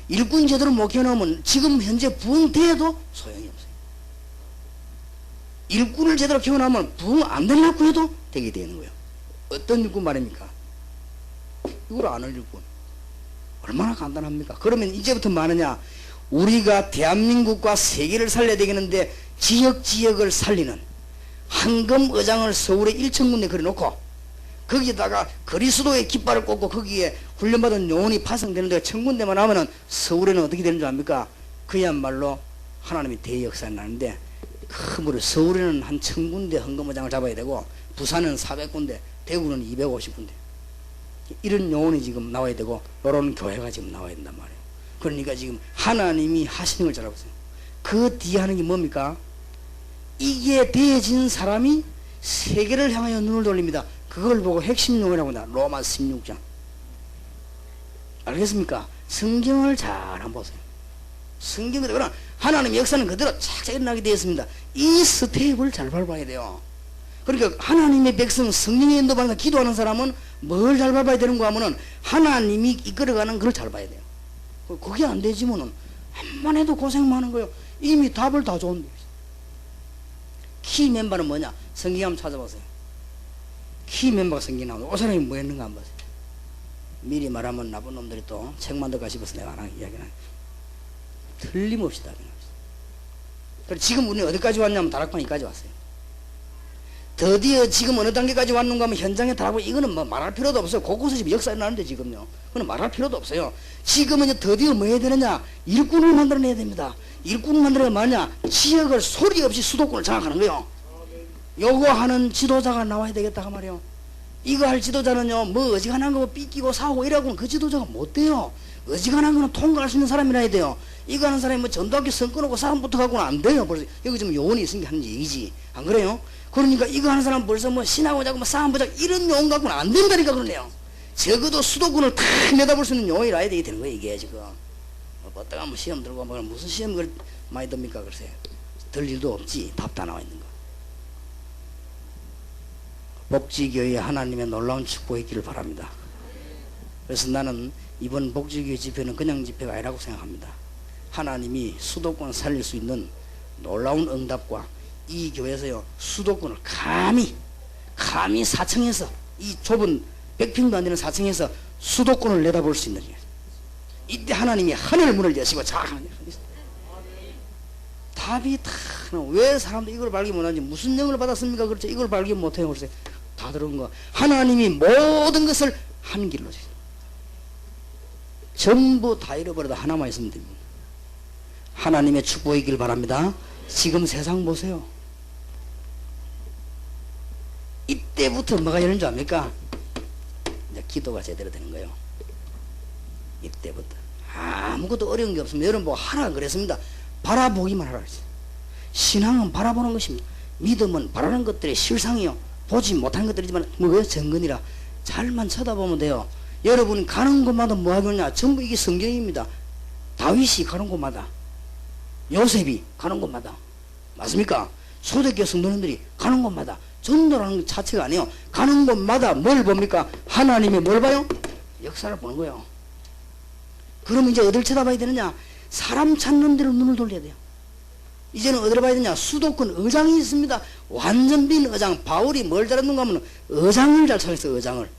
일꾼 제대로 못 키워놓으면 지금 현재 부흥대에도 소용이 없어요. 일꾼을 제대로 키워놓으면 부흥 안 되려고 해도 되게 되는 거예요. 어떤 일꾼 말입니까? 이걸 아는 일꾼. 얼마나 간단합니까? 그러면 이제부터 뭐하느냐? 우리가 대한민국과 세계를 살려야 되겠는데 지역을 살리는 황금의장을 서울에 1,000군데 그려놓고 거기에다가 그리스도의 깃발을 꽂고 거기에 훈련받은 요원이 파송되는 데가 1,000군데만 하면은 서울에는 어떻게 되는 줄 압니까? 그야말로 하나님이 대역사를 나는데 그물을 서울에는 한 1,000군데 황금의장을 잡아야 되고 부산은 400군데 대구는 250군데 이런 요원이 지금 나와야 되고 이런 교회가 지금 나와야 된단 말이에요. 그러니까 지금 하나님이 하시는 걸 잘하고 있어요. 그 뒤에 하는 게 뭡니까? 이게 되어진 사람이 세계를 향하여 눈을 돌립니다. 그걸 보고 핵심 용어라고 한다. 로마 16장. 알겠습니까? 성경을 잘 한번 보세요. 성경대로 하나님의 역사는 그대로 착착 일어나게 되어 있습니다. 이 스텝을 잘 밟아야 돼요. 그러니까 하나님의 백성 성령의 인도받는 기도하는 사람은 뭘 잘 밟아야 되는가 하면은 하나님이 이끌어가는 걸 잘 봐야 돼요. 그게 안 되지면은 한만 해도 고생만 하는 거예요. 이미 답을 다 줬는데. 키 멤버는 뭐냐? 성경 한번 찾아보세요. 키 멤버가 성경 나오는데 그 사람이 뭐 했는가 한번 보세요. 미리 말하면 나쁜 놈들이 또 책 만들까 싶어서 내가 안 하는 이야기는 틀림없이 답이 나왔어요. 그래서 지금 우리는 어디까지 왔냐면 다락방까지 왔어요. 드디어 지금 어느 단계까지 왔는가 하면 현장에 다락방 이거는 뭐 말할 필요도 없어요. 곳곳에 지금 역사가 나는데 지금요. 그건 말할 필요도 없어요. 지금은 이제 드디어 뭐 해야 되느냐? 일꾼을 만들어내야 됩니다. 일꾼을 만들어야 뭐냐? 지역을 소리 없이 수도권을 장악하는 거예요. 요거 하는 지도자가 나와야 되겠다 그 말이에요. 이거 할 지도자는요, 뭐 어지간한 거 삐끼고 사고 이러고는 그 지도자가 못 돼요. 어지간한 거는 통과할 수 있는 사람이라야 돼요. 이거 하는 사람이 뭐 전도학교 선 끊고 사람 붙어가고는 안 돼요. 벌써 여기 지금 요원이 있으니까 하는 얘기지. 안 그래요? 그러니까 이거 하는 사람 벌써 뭐 신하고 자고 뭐 싸움 보자 이런 요원 갖고는 안 된다니까 그러네요. 적어도 수도권을 다 내다볼 수 있는 요원이라야 되는 거예요, 이게 지금. 뭐 어떠가 뭐 시험 들고 뭐 무슨 시험을 많이 듭니까, 글쎄. 들 일도 없지. 답 다 나와 있는 거. 복지교회 하나님의 놀라운 축복이 있기를 바랍니다. 그래서 나는 이번 복지교회 집회는 그냥 집회가 아니라고 생각합니다. 하나님이 수도권 살릴 수 있는 놀라운 응답과 이 교회에서요 수도권을 감히 사층에서 이 좁은 100평도 안 되는 사층에서 수도권을 내다볼 수 있는 일. 이때 하나님이 하늘 문을 여시고 답이 다 왜 사람들이 이걸 발견 못하는지 무슨 영을 받았습니까? 그렇죠. 이걸 발견 못해요. 그래서 다 들은 거. 하나님이 모든 것을 한 길로 주세요. 전부 다 잃어버려도 하나만 있으면 됩니다. 하나님의 축복이길 바랍니다. 지금 세상 보세요. 이때부터 뭐가 열리는 줄 압니까? 이제 기도가 제대로 되는 거예요. 이때부터 아무것도 어려운 게 없습니다. 여러분 뭐 하라 그랬습니다. 바라보기만 하라 그랬어요. 신앙은 바라보는 것입니다. 믿음은 바라는 것들의 실상이요. 보지 못한 것들이지만 뭐왜 정근이라 잘만 쳐다보면 돼요. 여러분 가는 곳마다 뭐 하겠냐? 전부 이게 성경입니다. 다윗이 가는 곳마다, 요셉이 가는 곳마다, 맞습니까? 초대교회 성도님들이 가는 곳마다 전도라는 것 자체가 아니에요. 가는 곳마다 뭘 봅니까? 하나님의 뭘 봐요? 역사를 보는 거예요. 그럼 이제 어딜 쳐다봐야 되느냐? 사람 찾는 데로 눈을 돌려야 돼요. 이제는 어디로 봐야 되냐? 수도권 의장이 있습니다. 완전 빈 의장. 바울이 뭘 잘했는가 하면 의장을 잘 찾았어요. 의장을.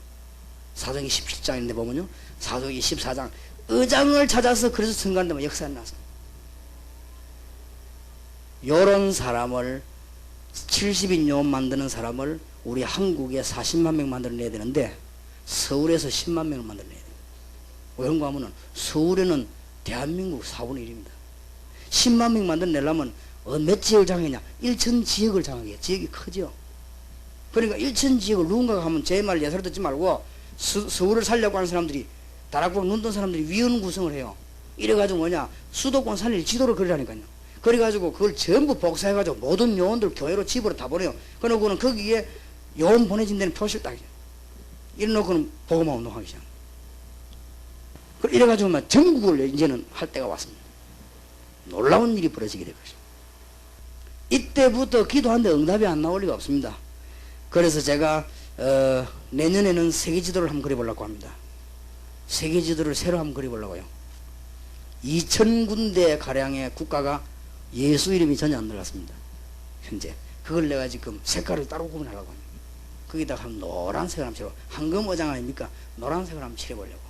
사도행전 17장인데 보면요. 사도행전 14장. 의장을 찾아서 그래서 선거한 데만 역사에 나서. 요런 사람을 70인 요원 만드는 사람을 우리 한국에 40만 명 만들어내야 되는데 서울에서 10만 명을 만들어내야 돼요. 왜 그런가 하면 서울에는 대한민국 4분의 1입니다. 10만 명 만들어내려면 몇 지역을 장악했냐? 1천 지역을 장악해요. 지역이 크죠. 그러니까 1천 지역을 누군가가 하면 제 말 예사로 듣지 말고 서울을 살려고 하는 사람들이 다락방 눈 뜬 사람들이 위원 구성을 해요. 이래가지고 뭐냐? 수도권 살릴 지도를 그리라니까요. 그래가지고 그걸 전부 복사해가지고 모든 요원들 교회로 집으로 다 보내요. 그러고는 거기에 요원 보내진 데는 표시를 딱 해요. 이래놓고는 복음화 운동하기 시작합니다. 이래가지고 전국을 이제는 할 때가 왔습니다. 놀라운 일이 벌어지게 될 것입니다. 이때부터 기도하는데 응답이 안 나올 리가 없습니다. 그래서 제가 내년에는 세계지도를 한번 그려보려고 합니다. 세계지도를 새로 한번 그려보려고요. 2,000군데 가량의 국가가 예수 이름이 전혀 안 들어갔습니다. 현재 그걸 내가 지금 색깔을 따로 구분하려고 합니다. 거기다가 한 노란색을 한번 칠해보려고. 황금 어장 아닙니까? 노란색을 한번 칠해보려고.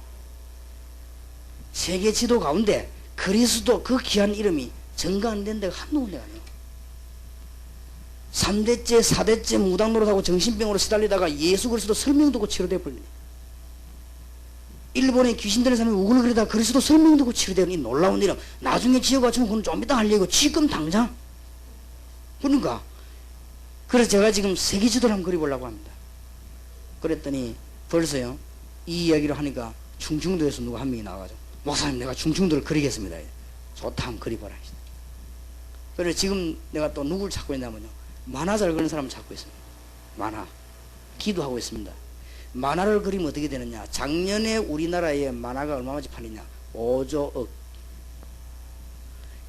세계 지도 가운데 그리스도 그 귀한 이름이 전가 안 된 데가 한두 군데가 아니에요. 3대째 4대째 무당 노릇하고 정신병으로 시달리다가 예수 그리스도 설명 듣고 치료돼 버립니다. 일본에 귀신 들린 사람이 우글거리다가 그리스도 설명 듣고 치료되는 이 놀라운 이름. 나중에 지어가 치면 그건 좀 이따 할 얘기고 지금 당장. 그러니까 그래서 제가 지금 세계 지도를 한번 그려보려고 합니다. 그랬더니 벌써요 이 이야기를 하니까 충청도에서 누가 한 명이 나와가지고 목사님 내가 충청도를 그리겠습니다. 좋다 한번 그려봐라. 그래서 지금 내가 또 누굴 찾고 있냐면요. 만화 잘 그리는 사람을 찾고 있습니다. 만화. 기도하고 있습니다. 만화를 그리면 어떻게 되느냐. 작년에 우리나라에 만화가 얼마만치 팔리냐. 5조억.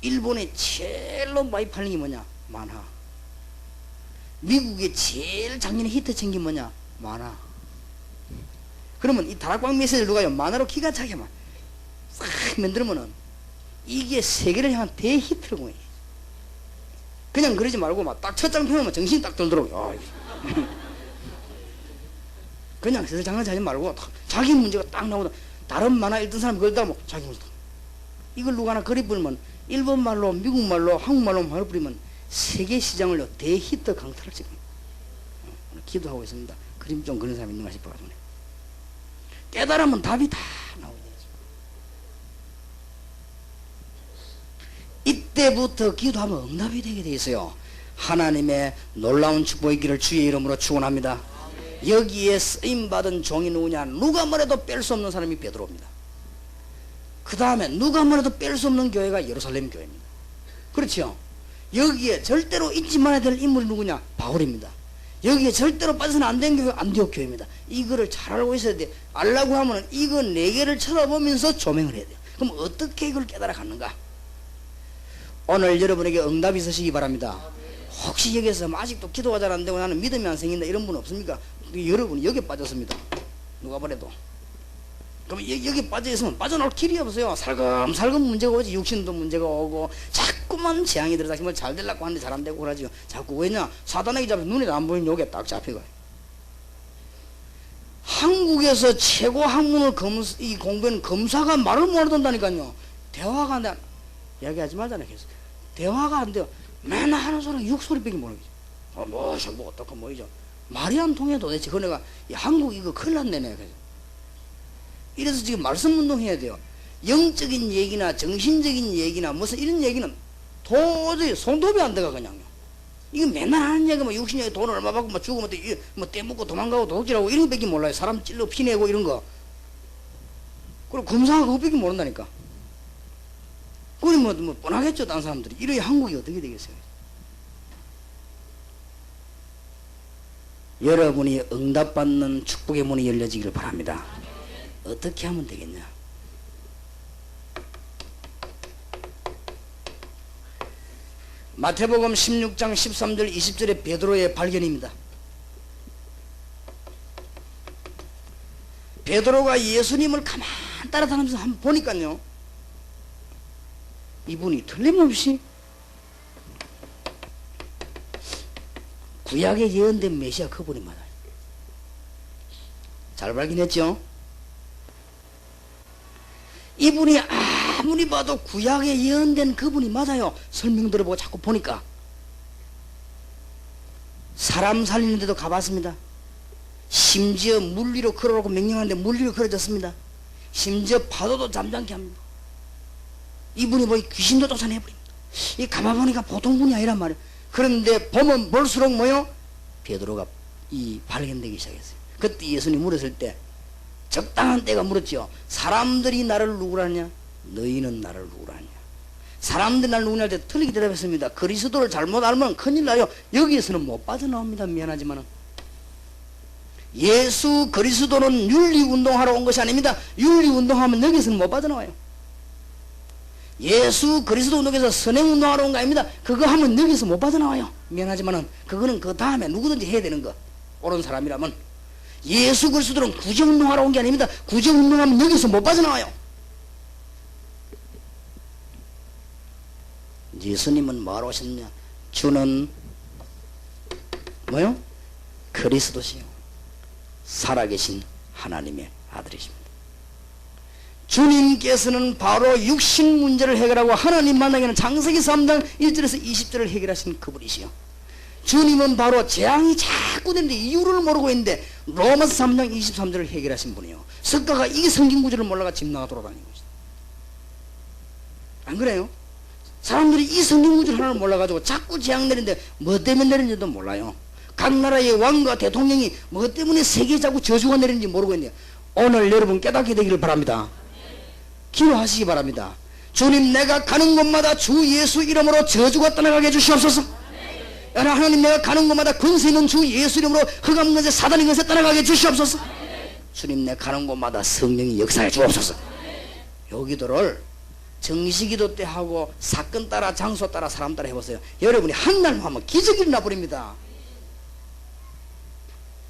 일본에 제일로 많이 팔린 게 뭐냐. 만화. 미국에 제일 작년에 히트 친 게 뭐냐. 만화. 그러면 이 다락방 메시지를 누가요. 만화로 기가 차게만 싹 만들면은 이게 세계를 향한 대히트를 공해요. 그냥 그러지 말고 막 딱 첫 장 펴놓으면 정신이 딱 들도록. 그냥 세상 장난치지 말고 자기 문제가 딱 나오다. 다른 만화 읽던 사람 그걸 뭐 자기 문제. 이걸 누가 하나 그리 뿌리면 일본 말로, 미국 말로, 한국 말로 말을 뿌리면 세계 시장을 대히트 강타를 찍습니다. 기도하고 있습니다. 그림 좀 그런 사람이 있는가 싶어가지고. 깨달으면 답이 다 나오게 되죠. 이때부터 기도하면 응답이 되게 돼 있어요. 하나님의 놀라운 축복의 길을 주의 이름으로 축원합니다. 여기에 쓰임받은 종이 누구냐? 누가 뭐래도 뺄 수 없는 사람이 베드로입니다. 그 다음에 누가 뭐래도 뺄 수 없는 교회가 예루살렘 교회입니다. 그렇죠? 여기에 절대로 잊지 말아야 될 인물이 누구냐? 바울입니다. 여기에 절대로 빠져서는 안 되는 교회가 안디옥 교회입니다. 이거를 잘 알고 있어야 돼. 알라고 하면 이거 네 개를 쳐다보면서 조명을 해야 돼요. 그럼 어떻게 이걸 깨달아 갔는가? 오늘 여러분에게 응답이 있으시기 바랍니다. 혹시 여기서 아직도 기도가 잘 안 되고 나는 믿음이 안 생긴다 이런 분 없습니까? 여러분 여기 빠졌습니다. 누가 보래도. 그럼 여기 빠져 있으면 빠져나올 길이 없어요. 살금살금 문제가 오지. 육신도 문제가 오고 자꾸만 재앙이 들어서 잘 되려고 하는데 잘 안 되고 그러죠. 자꾸 왜냐? 사단에게 잡혀서 눈에 안 보이는 요게 딱 잡혀가요. 한국에서 최고 학문을 공부하는 검사가 말을 못 알아듣는다니까요. 대화가 안 돼. 이야기하지 말잖아요. 계속. 대화가 안 돼요. 맨날 하는 소리가 육소리밖에 모르겠죠. 뭐죠, 뭐 어떡하 뭐이죠. 말이 안 통해 도대체. 그 내가 한국 이거 큰일 났네 내가. 이래서 지금 말씀 운동해야 돼요. 영적인 얘기나 정신적인 얘기나 무슨 이런 얘기는 도저히 손톱이 안 들어가 그냥요. 이거 맨날 하는 얘기가 뭐 육신 얘기 돈을 얼마 받고 뭐 죽으면 뭐 떼먹고 도망가고 도둑질하고 이런 것밖에 몰라요. 사람 찔러 피내고 이런 거. 그리고 검사가 그것밖에 모른다니까. 그리 뭐 뻔하겠죠 다른 사람들이. 이러니 한국이 어떻게 되겠어요? 여러분이 응답받는 축복의 문이 열려지기를 바랍니다. 어떻게 하면 되겠냐? 마태복음 16장 13절 20절의 베드로의 발견입니다. 베드로가 예수님을 가만 따라다니면서 한번 보니까요, 이분이 틀림없이 구약에 예언된 메시아 그분이 맞아요. 잘 발견했죠? 이분이 아무리 봐도 구약에 예언된 그분이 맞아요. 설명 들어보고 자꾸 보니까. 사람 살리는데도 가봤습니다. 심지어 물 위로 걸어오고 명령하는데 물 위로 걸어졌습니다. 심지어 파도도 잠잠케 합니다. 이분이 뭐 귀신도 쫓아내버립니다. 이 가만 보니까 보통 분이 아니란 말이에요. 그런데 보면 볼수록 뭐요? 베드로가 이 발견되기 시작했어요. 그때 예수님이 물었을 때 적당한 때가 물었죠. 사람들이 나를 누구라냐? 너희는 나를 누구라냐? 사람들이 나를 누구냐 할 때 틀리게 대답했습니다. 그리스도를 잘못 알면 큰일 나요. 여기에서는 못 빠져나옵니다. 미안하지만은. 예수 그리스도는 윤리운동하러 온 것이 아닙니다. 윤리운동하면 여기서는 못 빠져나와요. 예수 그리스도 운동에서 선행운동하러 온 거 아닙니다. 그거 하면 여기서 못 빠져나와요. 미안하지만은 그거는 그 다음에 누구든지 해야 되는 거. 옳은 사람이라면. 예수 그리스도는 구제운동하러 온 게 아닙니다. 구제운동하면 여기서 못 빠져나와요. 예수님은 뭐하러 오셨냐? 주는 뭐요? 그리스도시요 살아계신 하나님의 아들이십니다. 주님께서는 바로 육신 문제를 해결하고 하나님 만나기는 창세기 3장 1절에서 20절을 해결하신 그분이시요. 주님은 바로 재앙이 자꾸 되는데 이유를 모르고 있는데 로마서 3장 23절을 해결하신 분이요. 석가가 이 성경 구절을 몰라가 집 나가 돌아다니고 있어요. 안 그래요? 사람들이 이 성경 구절 하나를 몰라가지고 자꾸 재앙 내리는데 뭐 때문에 내리는지도 몰라요. 각 나라의 왕과 대통령이 뭐 때문에 세계에 자꾸 저주가 내리는지 모르고 있는데 오늘 여러분 깨닫게 되기를 바랍니다. 기도하시기 바랍니다. 주님, 내가 가는 곳마다 주 예수 이름으로 저주가 떠나가게 해주시옵소서. 하나님, 내가 가는 곳마다 권세 있는 주 예수 이름으로 흑암 권세 사단의 권세 떠나가게 해주시옵소서. 주님, 내가 가는 곳마다 성령이 역사해 주옵소서. 요 기도를 정시기도 때 하고 사건 따라 장소 따라 사람 따라 해보세요. 여러분이 한 날만 하면 기적이 일어나 버립니다.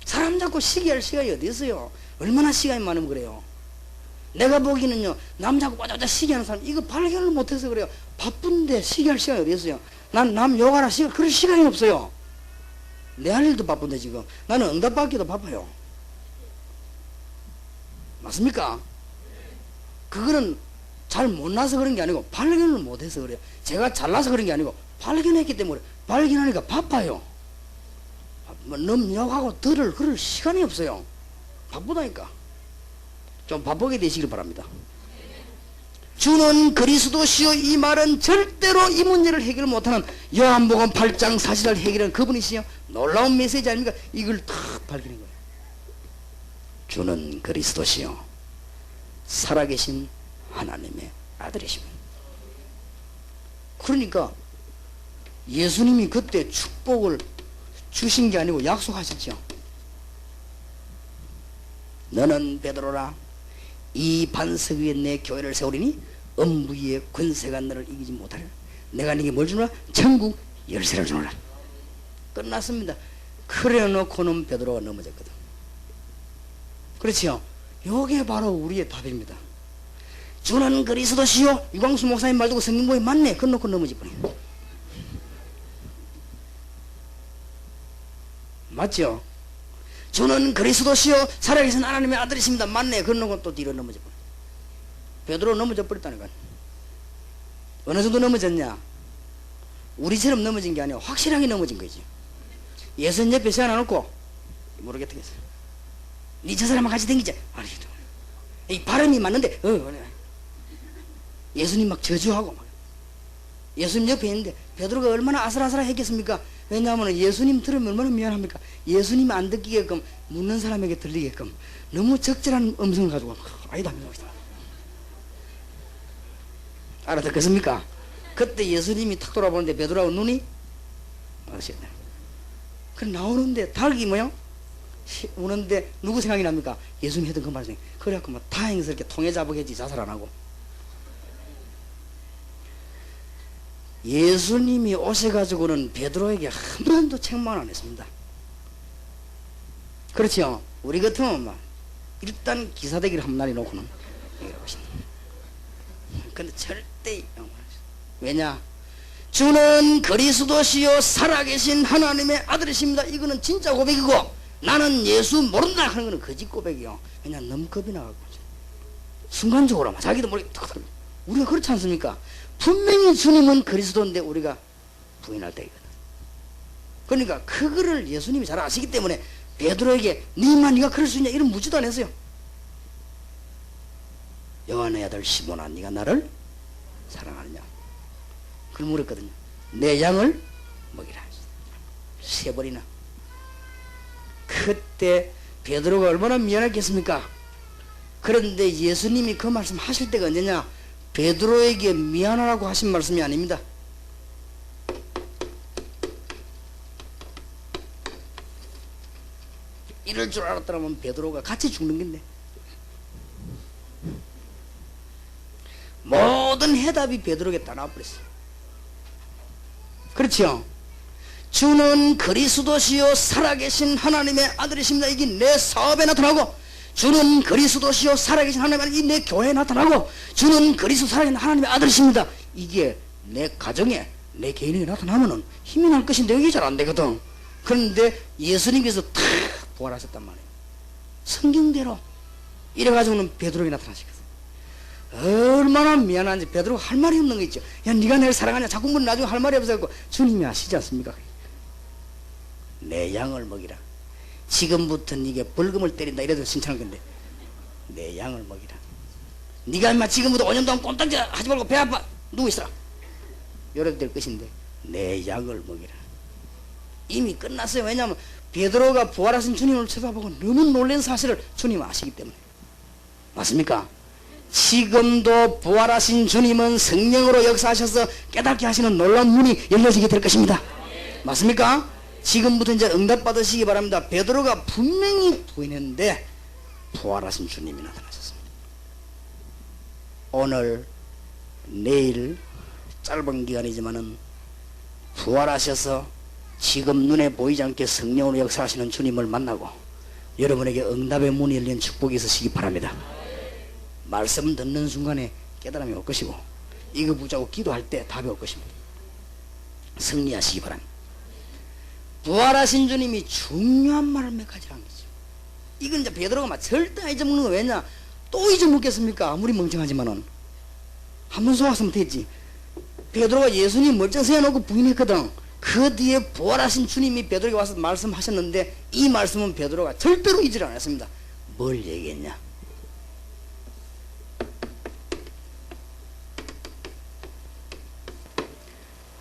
사람 잡고 시기할 시간이 어디 있어요? 얼마나 시간이 많으면 그래요. 내가 보기는요, 남 잡고 와자와자 시기하는 사람 이거 발견을 못해서 그래요. 바쁜데 시기할 시간이 어디 있어요? 난 남 욕하라 그럴 시간이 없어요. 내 할 일도 바쁜데 지금 나는 응답받기도 바빠요. 맞습니까? 그거는 잘 못나서 그런 게 아니고 발견을 못해서 그래요. 제가 잘나서 그런 게 아니고 발견했기 때문에 발견하니까 바빠요. 넘욕하고 들을 그럴 시간이 없어요. 바쁘다니까. 좀 바쁘게 되시길 바랍니다. 주는 그리스도시요, 이 말은 절대로 이 문제를 해결 못하는 요한복음 8장 사실을 해결한 그분이시요. 놀라운 메시지 아닙니까? 이걸 탁 밝히는 거예요. 주는 그리스도시요, 살아계신 하나님의 아들이십니다. 그러니까 예수님이 그때 축복을 주신 게 아니고 약속하셨죠. 너는 베드로라, 이 반석 위에 내 교회를 세우리니 음부의 권세가 너를 이기지 못하리라. 내가 네게 뭘 주노라? 천국 열쇠를 주노라. 끝났습니다. 그래 놓고는 베드로가 넘어졌거든. 그렇지요? 요게 바로 우리의 답입니다. 주는 그리스도시요, 유광수 목사님 말 듣고 성경 보이 맞네. 그놓고 넘어질 뻔해. 맞죠? 주는 그리스도시요, 살아계신 하나님의 아들이십니다. 맞네. 그러고 또 뒤로 넘어져 버려. 베드로 넘어져 버렸다니까. 어느 정도 넘어졌냐? 우리처럼 넘어진 게 아니라 확실하게 넘어진 거지. 예수님 옆에 세워놓고 모르겠다 했어. 니 저 사람하고 같이 댕기자. 아니죠. 이 발음이 맞는데 예수님 막 저주하고 막. 예수님 옆에 있는데 베드로가 얼마나 아슬아슬했겠습니까? 왜냐하면 예수님 들으면 얼마나 미안합니까? 예수님이 안 듣기게끔 묻는 사람에게 들리게끔 너무 적절한 음성을 가지고 아니다 알아듣겠습니까? 그때 예수님이 탁 돌아보는데 베드로하고 눈이 마주쳤다. 그래 나오는데 닭이 뭐요? 우는데 누구 생각이 납니까? 예수님 했던 그 말씀. 그래갖고 뭐 다행스럽게 통해 잡으겠지 자살 안 하고. 예수님이 오셔가지고는 베드로에게 한 번도 책망 안 했습니다. 그렇죠? 우리 같으면 막 일단 기사대기를 한 날이 놓고는 이러고 있습니다. 근데 절대 왜냐? 주는 그리스도시요, 살아계신 하나님의 아들이십니다. 이거는 진짜 고백이고, 나는 예수 모른다 하는 거는 거짓 고백이요. 왜냐? 너무 겁이 나가고 순간적으로 자기도 모르게 우리가 그렇지 않습니까? 분명히 주님은 그리스도인데 우리가 부인할 때이거든. 그러니까 그거를 예수님이 잘 아시기 때문에 베드로에게 네만 네가 그럴 수 있냐 이런 묻지도 안 했어요. 요한의 아들 시몬아, 네가 나를 사랑하느냐? 그걸 물었거든요. 내 양을 먹이라. 세 번이나. 그때 베드로가 얼마나 미안했겠습니까? 그런데 예수님이 그 말씀 하실 때가 언제냐? 베드로에게 미안하라고 하신 말씀이 아닙니다. 이럴 줄 알았더라면 베드로가 같이 죽는 건데. 모든 해답이 베드로에게 다 나와버렸어요. 그렇죠? 주는 그리스도시요, 살아계신 하나님의 아들이십니다. 이게 내 사업에 나타나고, 주는 그리스도시요, 살아계신 하나님의 아들, 내 교회에 나타나고, 주는 그리스도 살아계신 하나님의 아들이십니다. 이게 내 가정에, 내 개인에게 나타나면은 힘이 날 것인데 이게 잘 안 되거든. 그런데 예수님께서 탁 부활하셨단 말이에요. 성경대로. 이래가지고는 베드로에게 나타나시거든. 얼마나 미안한지. 베드로가 할 말이 없는 거 있죠. 야, 네가 나를 사랑하냐? 자꾸 뭐 나중에 할 말이 없어갖고 주님이 아시지 않습니까? 내 양을 먹이라. 지금부터 네게 벌금을 때린다 이래도 신청할 건데 내 양을 먹이라. 네가 인마 지금부터 5년 동안 꼼짝지 하지 말고 배 아파 누구 있어라 이래도 될 것인데 내 양을 먹이라. 이미 끝났어요. 왜냐하면 베드로가 부활하신 주님을 쳐다보고 너무 놀란 사실을 주님은 아시기 때문에. 맞습니까? 지금도 부활하신 주님은 성령으로 역사하셔서 깨닫게 하시는 놀라운 문이 열려지게 될 것입니다. 맞습니까? 지금부터 이제 응답 받으시기 바랍니다. 베드로가 분명히 부인했는데 부활하신 주님이 나타나셨습니다. 오늘 내일 짧은 기간이지만은 부활하셔서 지금 눈에 보이지 않게 성령으로 역사하시는 주님을 만나고 여러분에게 응답의 문이 열린 축복이 있으시기 바랍니다. 말씀 듣는 순간에 깨달음이 올 것이고 이거 붙잡고 기도할 때 답이 올 것입니다. 승리하시기 바랍니다. 부활하신 주님이 중요한 말을 몇 가지 한 거죠. 이건 이제 베드로가 막 절대 잊어먹는 거 왜냐? 또 잊어먹겠습니까? 아무리 멍청하지만은 한 번 속았으면 됐지. 베드로가 예수님 멀쩡 세워놓고 부인했거든. 그 뒤에 부활하신 주님이 베드로에게 와서 말씀하셨는데 이 말씀은 베드로가 절대로 잊지 않았습니다. 뭘 얘기했냐?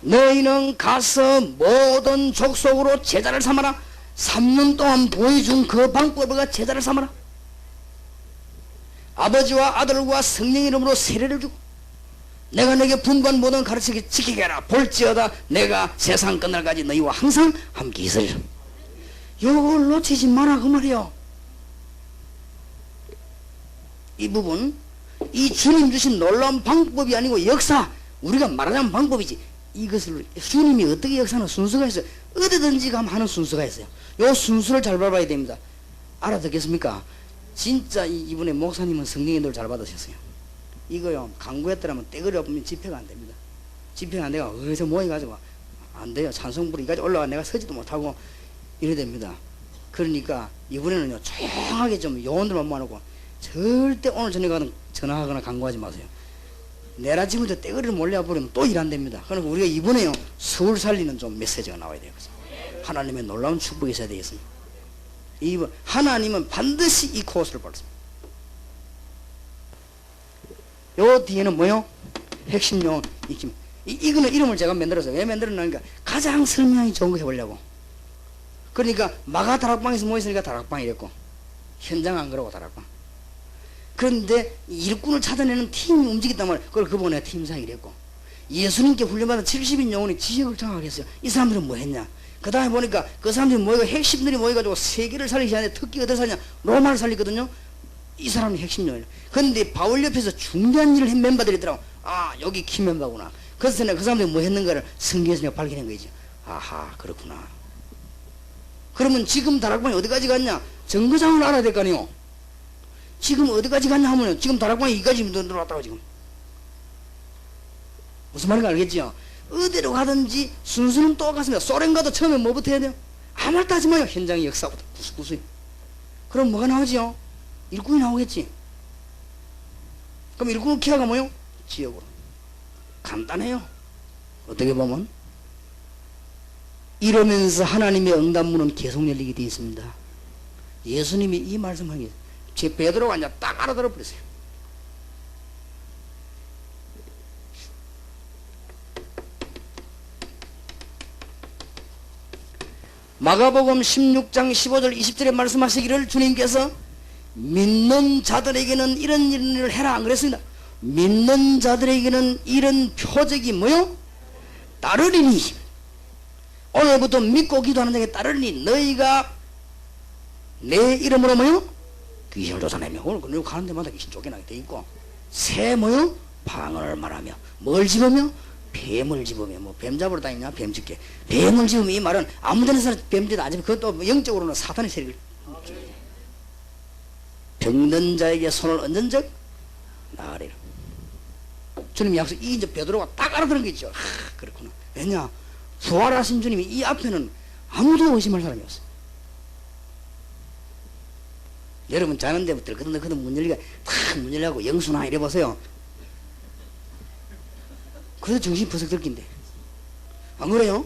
너희는 가서 모든 족속으로 제자를 삼아라. 3년 동안 보여준 그 방법으로 제자를 삼아라. 아버지와 아들과 성령 이름으로 세례를 주고 내가 너에게 분부한 모든 가르치기 지키게 하라. 볼지어다 내가 세상 끝날까지 너희와 항상 함께 있으리라. 요걸 놓치지 마라 그 말이요. 이 부분 이 주님 주신 놀라운 방법이 아니고 역사, 우리가 말하자면 방법이지. 이것을 주님이 어떻게 역사하는 순서가 있어요. 어디든지 가면 하는 순서가 있어요. 요 순서를 잘 밟아야 됩니다. 알아듣겠습니까? 진짜 이분의 목사님은 성령의 인도를 잘 받으셨어요. 이거요 강구했더라면 떼거리 없으면 집회가 안 됩니다. 집회가 안 돼가 어디서 모여가지고 안 돼요. 찬송부를 이까지 올라가 내가 서지도 못하고 이래 됩니다. 그러니까 이번에는요 조용하게 좀 요원들만 모아놓고 절대 오늘 저녁에 전화하거나 강구하지 마세요. 내일 아침부터 떼거리를 몰려버리면 또 일 안 됩니다. 그러니까 우리가 이번에요 서울 살리는 좀 메시지가 나와야 되거든요. 하나님의 놀라운 축복이 있어야 되겠습니다. 이번 하나님은 반드시 이 코스를 밟습니다. 요 뒤에는 뭐요? 핵심 용어 이거는 이름을 제가 만들었어요. 왜 만들었냐니까 가장 설명이 좋은 거 해보려고. 그러니까 마가 다락방에서 모였으니까 다락방 이랬고 현장 안 그러고 다락방. 그런데 일꾼을 찾아내는 팀이 움직였단 말이에요. 그걸 그보고 내가 팀장이 이랬고 예수님께 훈련받은 70인 영혼이 지역을 장악했어요. 이 사람들은 뭐 했냐? 그 다음에 보니까 그 사람들이 모이고 핵심들이 모여가지고 세계를 살리기 전에 특히 어디서 살냐? 로마를 살리거든요. 이 사람이 핵심 영혼이에요. 그런데 바울 옆에서 중요한 일을 한 멤버들이 있더라고. 아 여기 키 멤버구나. 그래서 내가 그 사람들이 뭐 했는가를 성경에서 내가 발견한 거지. 아하 그렇구나. 그러면 지금 다락방이 어디까지 갔냐? 정거장을 알아야 될 거 아니에요. 지금 어디까지 갔냐 하면요. 지금 다락방에 이까지 들어왔다고 지금. 무슨 말인가 알겠지요? 어디로 가든지 순수는 똑같습니다. 소련 가도 처음에 뭐부터 해야 돼요? 아무 말도 하지 마요. 현장의 역사부터 구수구수히. 그럼 뭐가 나오지요? 일꾼이 나오겠지. 그럼 일꾼을 키워가 뭐요? 지역으로. 간단해요. 어떻게 보면 이러면서 하나님의 응답문은 계속 열리게 되어 있습니다. 예수님이 이 말씀하기 제 베드로가 이제 딱 알아들어 버렸어요. 마가복음 16장 15절 20절에 말씀하시기를 주님께서 믿는 자들에게는 이런 일을 해라 안 그랬습니다. 믿는 자들에게는 이런 표적이 뭐요? 따르리니 오늘부터 믿고 기도하는 자에게 따르리니 너희가 내 이름으로 뭐요? 귀신을 쫓아내며 오늘 가는 데마다 귀신 쫓겨나게 돼 있고 새 뭐요? 방언을 말하며 뭘 집으며? 뱀을 집으며 뭐 뱀 잡으러 다니냐? 뱀 집게 뱀을 집으며 이 말은 아무데나 뱀 집도 안 집으면 그것도 영적으로는 사탄의 세력을 병든 자에게 손을 얹은 적 나으리라. 주님 약속 이 이제 베드로가 딱 알아들은 게 있죠. 그렇구나. 왜냐? 부활하신 주님이 이 앞에는 아무도 의심할 사람이 없어요. 여러분 자는 데부터 그든 문 열리가 탁 문 열려고 영수나 이래 보세요. 그래서 정신이 버석 들긴데 안 그래요?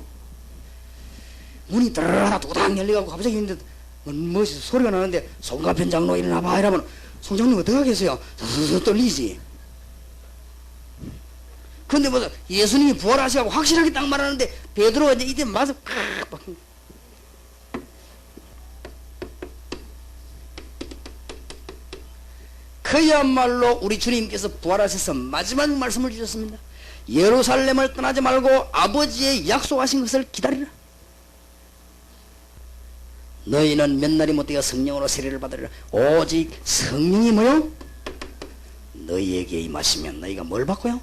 문이 따라라라 도당 열려가고 갑자기 있는데 뭐 소리가 나는데 송가편 장로 일어나봐 이러면 송장님 어떻게 하겠어요? 서서서 떨리지. 그런데 뭐 예수님이 부활하시고 확실하게 딱 말하는데 베드로가 이제 이때 맞아 그야말로 우리 주님께서 부활하셔서 마지막 말씀을 주셨습니다. 예루살렘을 떠나지 말고 아버지의 약속하신 것을 기다리라. 너희는 몇 날이 못되어 성령으로 세례를 받으리라. 오직 성령이 뭐요? 너희에게 임하시면 너희가 뭘 받고요?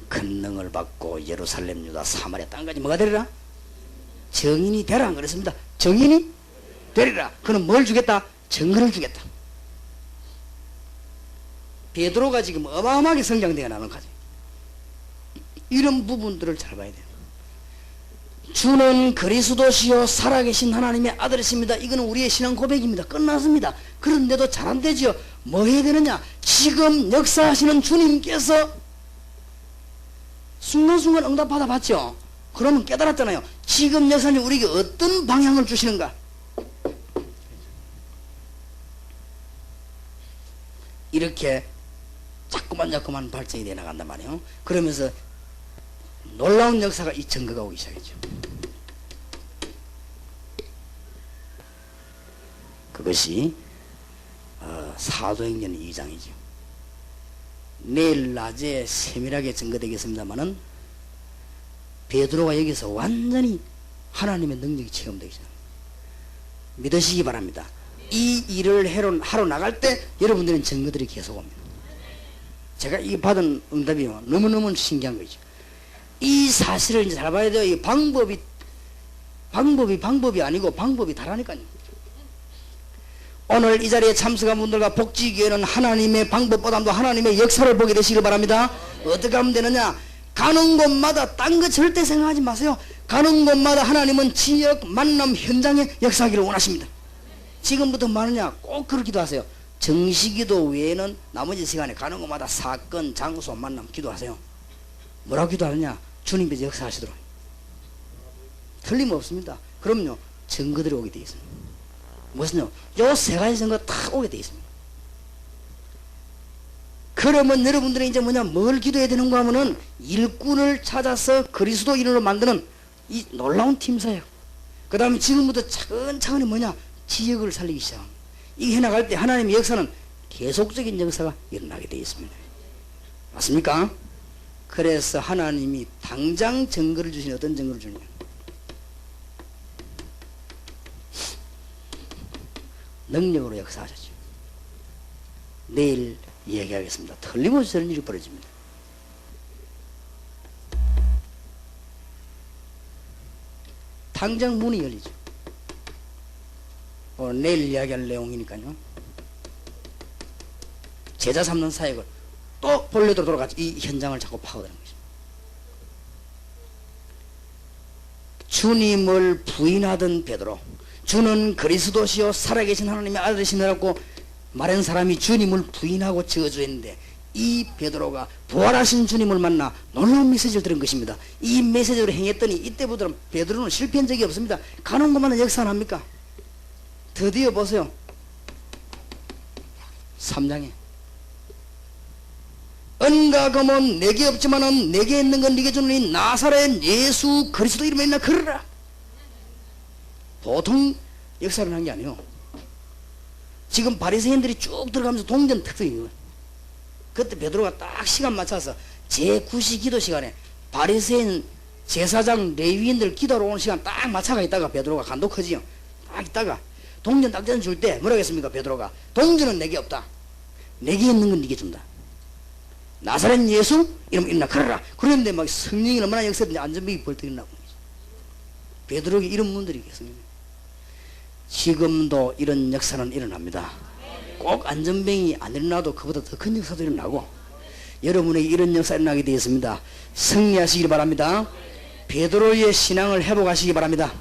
큰 능을 받고 예루살렘 유다 사마리아 땅까지 뭐가 되리라? 정인이 되라 안 그랬습니다. 정인이 되리라. 그는 뭘 주겠다? 증거를 주겠다. 베드로가 지금 어마어마하게 성장되어 나는 거지. 이런 부분들을 잘 봐야 돼요. 주는 그리스도시요 살아계신 하나님의 아들이십니다. 이거는 우리의 신앙 고백입니다. 끝났습니다. 그런데도 잘 안 되지요. 뭐 해야 되느냐? 지금 역사하시는 주님께서 순간순간 응답받아 봤죠. 그러면 깨달았잖아요. 지금 역사님 우리에게 어떤 방향을 주시는가? 이렇게 자꾸만 발전이 돼 나간단 말이에요. 그러면서 놀라운 역사가 이 증거가 오기 시작했죠. 그것이 사도행전 2장이죠. 내일 낮에 세밀하게 증거되겠습니다마는 베드로가 여기서 완전히 하나님의 능력이 체험되기 시작합니다. 믿으시기 바랍니다. 이 일을 하러 나갈 때 여러분들은 증거들이 계속 옵니다. 제가 이 받은 응답이 너무너무 신기한 거죠. 이 사실을 이제 잘 봐야 돼요. 이 방법이 아니고 방법이 다르니까요. 오늘 이 자리에 참석한 분들과 복지교회는 하나님의 방법보다도 하나님의 역사를 보게 되시길 바랍니다. 어떻게 하면 되느냐? 가는 곳마다 딴 거 절대 생각하지 마세요. 가는 곳마다 하나님은 지역 만남 현장에 역사하기를 원하십니다. 지금부터 뭐하느냐? 꼭 그렇기도 하세요. 정시기도 외에는 나머지 시간에 가는 곳마다 사건, 장소, 만남 기도하세요. 뭐라고 기도하느냐? 주님께서 역사하시도록. 틀림없습니다. 그럼요, 증거들이 오게 되어 있습니다. 무슨요? 요 세 가지 증거가 다 오게 되어 있습니다. 그러면 여러분들은 이제 뭘 기도해야 되는가 하면은 일꾼을 찾아서 그리스도인으로 만드는 이 놀라운 팀사예요. 그 다음에 지금부터 차근차근히 지역을 살리기 시작합니다. 이게 해나갈 때 하나님의 역사는 계속적인 역사가 일어나게 되어 있습니다. 맞습니까? 그래서 하나님이 당장 증거를 주시니 어떤 증거를 주느냐? 능력으로 역사하셨죠. 내일 이야기하겠습니다. 틀림없이 저런 일이 벌어집니다. 당장 문이 열리죠. 내일 이야기할 내용이니까요. 제자 삼는 사역을 또 본래대로 돌아가서 이 현장을 자꾸 파고드는 것입니다. 주님을 부인하던 베드로, 주는 그리스도시요 살아계신 하나님의 아들이시라고 말한 사람이 주님을 부인하고 저주했는데 이 베드로가 부활하신 주님을 만나 놀라운 메시지를 들은 것입니다. 이 메시지를 행했더니 이때부터 베드로는 실패한 적이 없습니다. 가는 곳마다 역사는 합니까? 드디어 보세요. 3장에 은과 금은 내게 없지만은 내게 있는 건 네게 주는 이 나사렛 예수 그리스도 이름에 있나 걸으라. 보통 역사를 한 게 아니에요. 지금 바리새인들이 쭉 들어가면서 동전 특성이에요. 그때 베드로가 딱 시간 맞춰서 제9시 기도 시간에 바리새인 제사장 레위인들 기도하러 오는 시간 딱 맞춰가 있다가 베드로가 간도 커지요. 딱 있다가 동전 딱 줄 때 뭐라 했습니까? 베드로가 동전은 내게 없다. 내게 있는 건 네게 준다. 나사렛 예수 이러면 일어나 걸어라. 그런데 막 성령이 얼마나 역사든지 안전병이 벌떡 일어나고 베드로에게 이런 분들이 계십니다. 지금도 이런 역사는 일어납니다. 꼭 안전병이 안 일어나도 그보다 더 큰 역사도 일어나고 여러분에게 이런 역사 일어나게 되었습니다. 승리하시기 바랍니다. 베드로의 신앙을 회복하시기 바랍니다.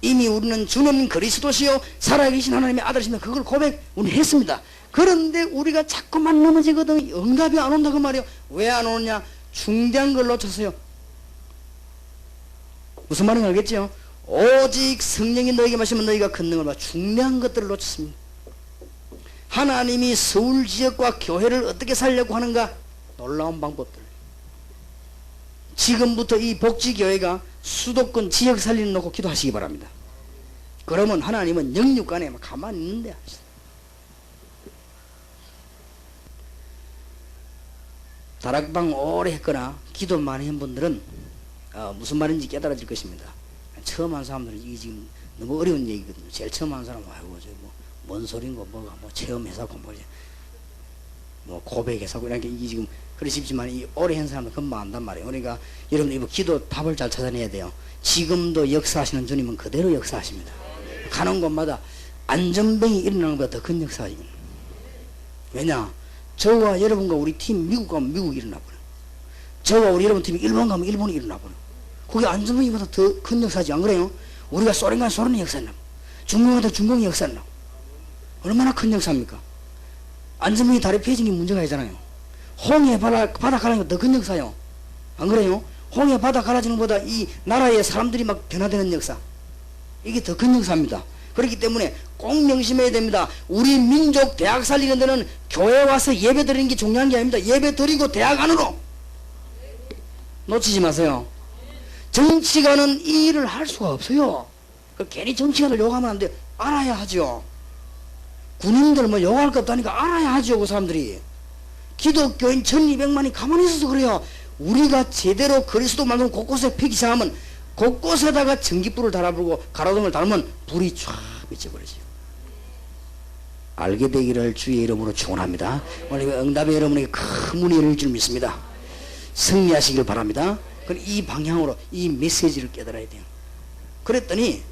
이미 우리는 주는 그리스도시요 살아계신 하나님의 아들이십니다. 그걸 고백 우리 했습니다. 그런데 우리가 자꾸만 넘어지거든. 응답이 안 온다고 말이에요. 왜 안 오느냐? 중대한 걸 놓쳤어요. 무슨 말인지 알겠죠? 오직 성령이 너에게 마시면 너희가 큰 능을 받아. 중대한 것들을 놓쳤습니다. 하나님이 서울 지역과 교회를 어떻게 살려고 하는가? 놀라운 방법들. 지금부터 이 복지교회가 수도권 지역 살리는 놓고 기도하시기 바랍니다. 그러면 하나님은 영육간에 가만히 있는데 다락방 오래 했거나 기도 많이 한 분들은 무슨 말인지 깨달아질 것입니다. 처음 한 사람들은 이게 지금 너무 어려운 얘기거든요. 제일 처음 한 사람은 아이고 뭔 소린고 뭐가 체험해서고 뭐 고백해서고 이렇게 이게 지금 그리 쉽지만 이 오래 한 사람은 금방 안단 말이에요. 그러니까 여러분 이거 기도 답을 잘 찾아내야 돼요. 지금도 역사하시는 주님은 그대로 역사하십니다. 가는 곳마다 안전병이 일어나는 것보다 더 큰 역사입니다. 왜냐? 저와 여러분과 우리 팀 미국 가면 미국이 일어나버려. 저와 우리 여러분 팀이 일본 가면 일본이 일어나버려. 그게 안전병이보다 더 큰 역사지, 안 그래요? 우리가 소련과 소련의 역사는, 중국보다 중국의 역사는 얼마나 큰 역사입니까? 안전병이 다리 펴진 게 문제가 있잖아요. 홍해 바다 갈라지는 게 더 큰 역사요. 안 그래요? 홍해 바다 갈라지는 것보다 이 나라의 사람들이 막 변화되는 역사, 이게 더 큰 역사입니다. 그렇기 때문에 꼭 명심해야 됩니다. 우리 민족 대학 살리는 데는 교회 와서 예배 드리는 게 중요한 게 아닙니다. 예배 드리고 대학 안으로 놓치지 마세요. 정치가는 이 일을 할 수가 없어요. 괜히 정치가들 욕하면 안 돼. 알아야 하죠. 군인들 뭐 욕할 것 없다니까 알아야 하죠. 그 사람들이. 기독교인 1200만이 가만히 있어서 그래요. 우리가 제대로 그리스도 말씀 곳곳에 펴기 시작하면 곳곳에다가 전기불을 달아부고 가로등을 달면 불이 쫙 비쳐버리죠. 알게 되기를 주의 이름으로 축원합니다. 오늘 응답의 여러분에게 큰 문이 열릴 줄 믿습니다. 승리하시길 바랍니다. 이 방향으로 이 메시지를 깨달아야 돼요. 그랬더니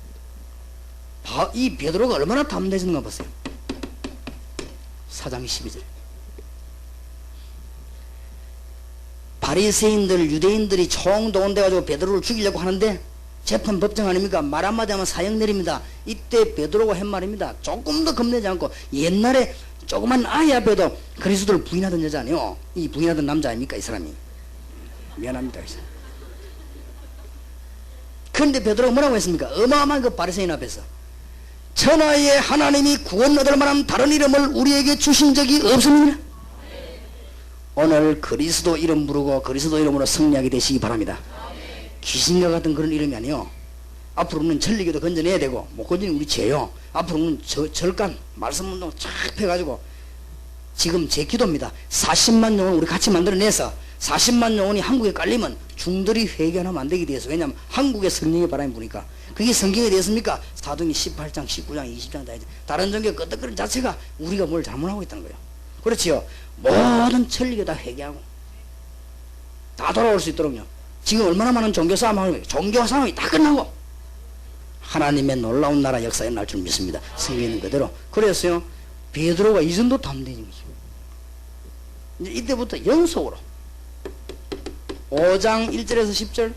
이 베드로가 얼마나 담대해졌는가 보세요. 4장 12절. 바리새인들 유대인들이 총동원돼 가지고 베드로를 죽이려고 하는데 재판 법정 아닙니까? 말 한마디 하면 사형 내립니다. 이때 베드로가 한 말입니다. 조금 더 겁내지 않고, 옛날에 조그만 아이 앞에도 그리스도를 부인하던 여자 아니요, 이 부인하던 남자 아닙니까? 이 사람이. 미안합니다. 그런데 베드로가 뭐라고 했습니까? 어마어마한 그 바리새인 앞에서 천하의 하나님이 구원 얻을 만한 다른 이름을 우리에게 주신 적이 없습니다. 오늘 그리스도 이름 부르고 그리스도 이름으로 승리하게 되시기 바랍니다. 귀신과 같은 그런 이름이 아니요, 앞으로는 전리교도 건져내야 되고, 못 건지는 우리 죄요. 앞으로는 절간 말씀운동 쫙 펴가지고, 지금 제 기도입니다. 40만 영혼 우리 같이 만들어내서 40만 영혼이 한국에 깔리면 중들이 회개하면 안 되게 돼서. 왜냐하면 한국에 성령의 바람이 부니까. 그게 성경에 되었습니까? 사도행전 18장 19장 20장 다 이제 다른 종교 끄떡거리는 자체가 우리가 뭘 잘못하고 있다는 거예요. 그렇지요. 모든 천리교 다 회개하고 다 돌아올 수 있도록요. 지금 얼마나 많은 종교 싸움하고, 종교 싸움이 다 끝나고 하나님의 놀라운 나라 역사에 날 줄 믿습니다. 성경에 있는 그대로. 그래서요, 베드로가 이 정도 담대해진 거죠. 이제 이때부터 연속으로 5장 1절에서 10절,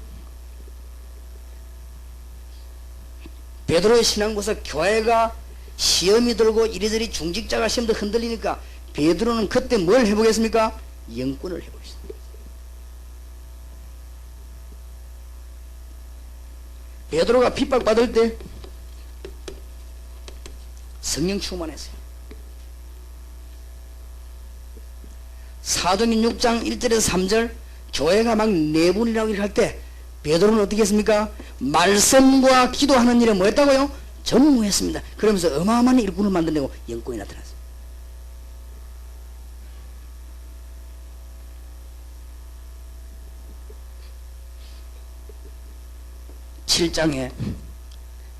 베드로의 신앙보서 교회가 시험이 들고 이리저리 중직자가 시험도 흔들리니까 베드로는 그때 뭘 해보겠습니까? 영권을 해보겠습니다. 베드로가 핍박받을 때 성령 충만했어요. 사도행전 6장 1절에서 3절, 교회가 막 내분이라고 할 때 베드로는 어떻게 했습니까? 말씀과 기도하는 일에 뭐 했다고요? 전무했습니다. 그러면서 어마어마한 일꾼을 만들려고 영권이 나타났어요. (7장에)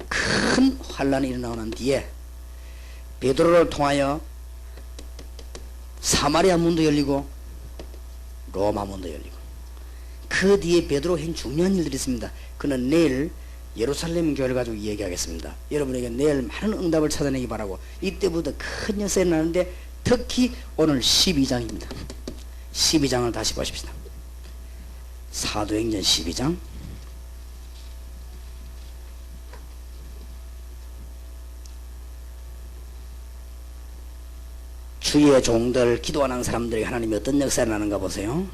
큰 환란이 일어나는 뒤에 베드로를 통하여 사마리아 문도 열리고 로마 문도 열리고, 그 뒤에 베드로 한 중요한 일들이 있습니다. 그는 내일 예루살렘 교회를 가지고 얘기하겠습니다. 여러분에게 내일 많은 응답을 찾아내기 바라고, 이때부터 큰 역사가 나는데 특히 오늘 12장입니다. 12장을 다시 보십시다. 사도행전 12장. 주의 종들, 기도하는 사람들에게 하나님이 어떤 역사를 하는가 보세요.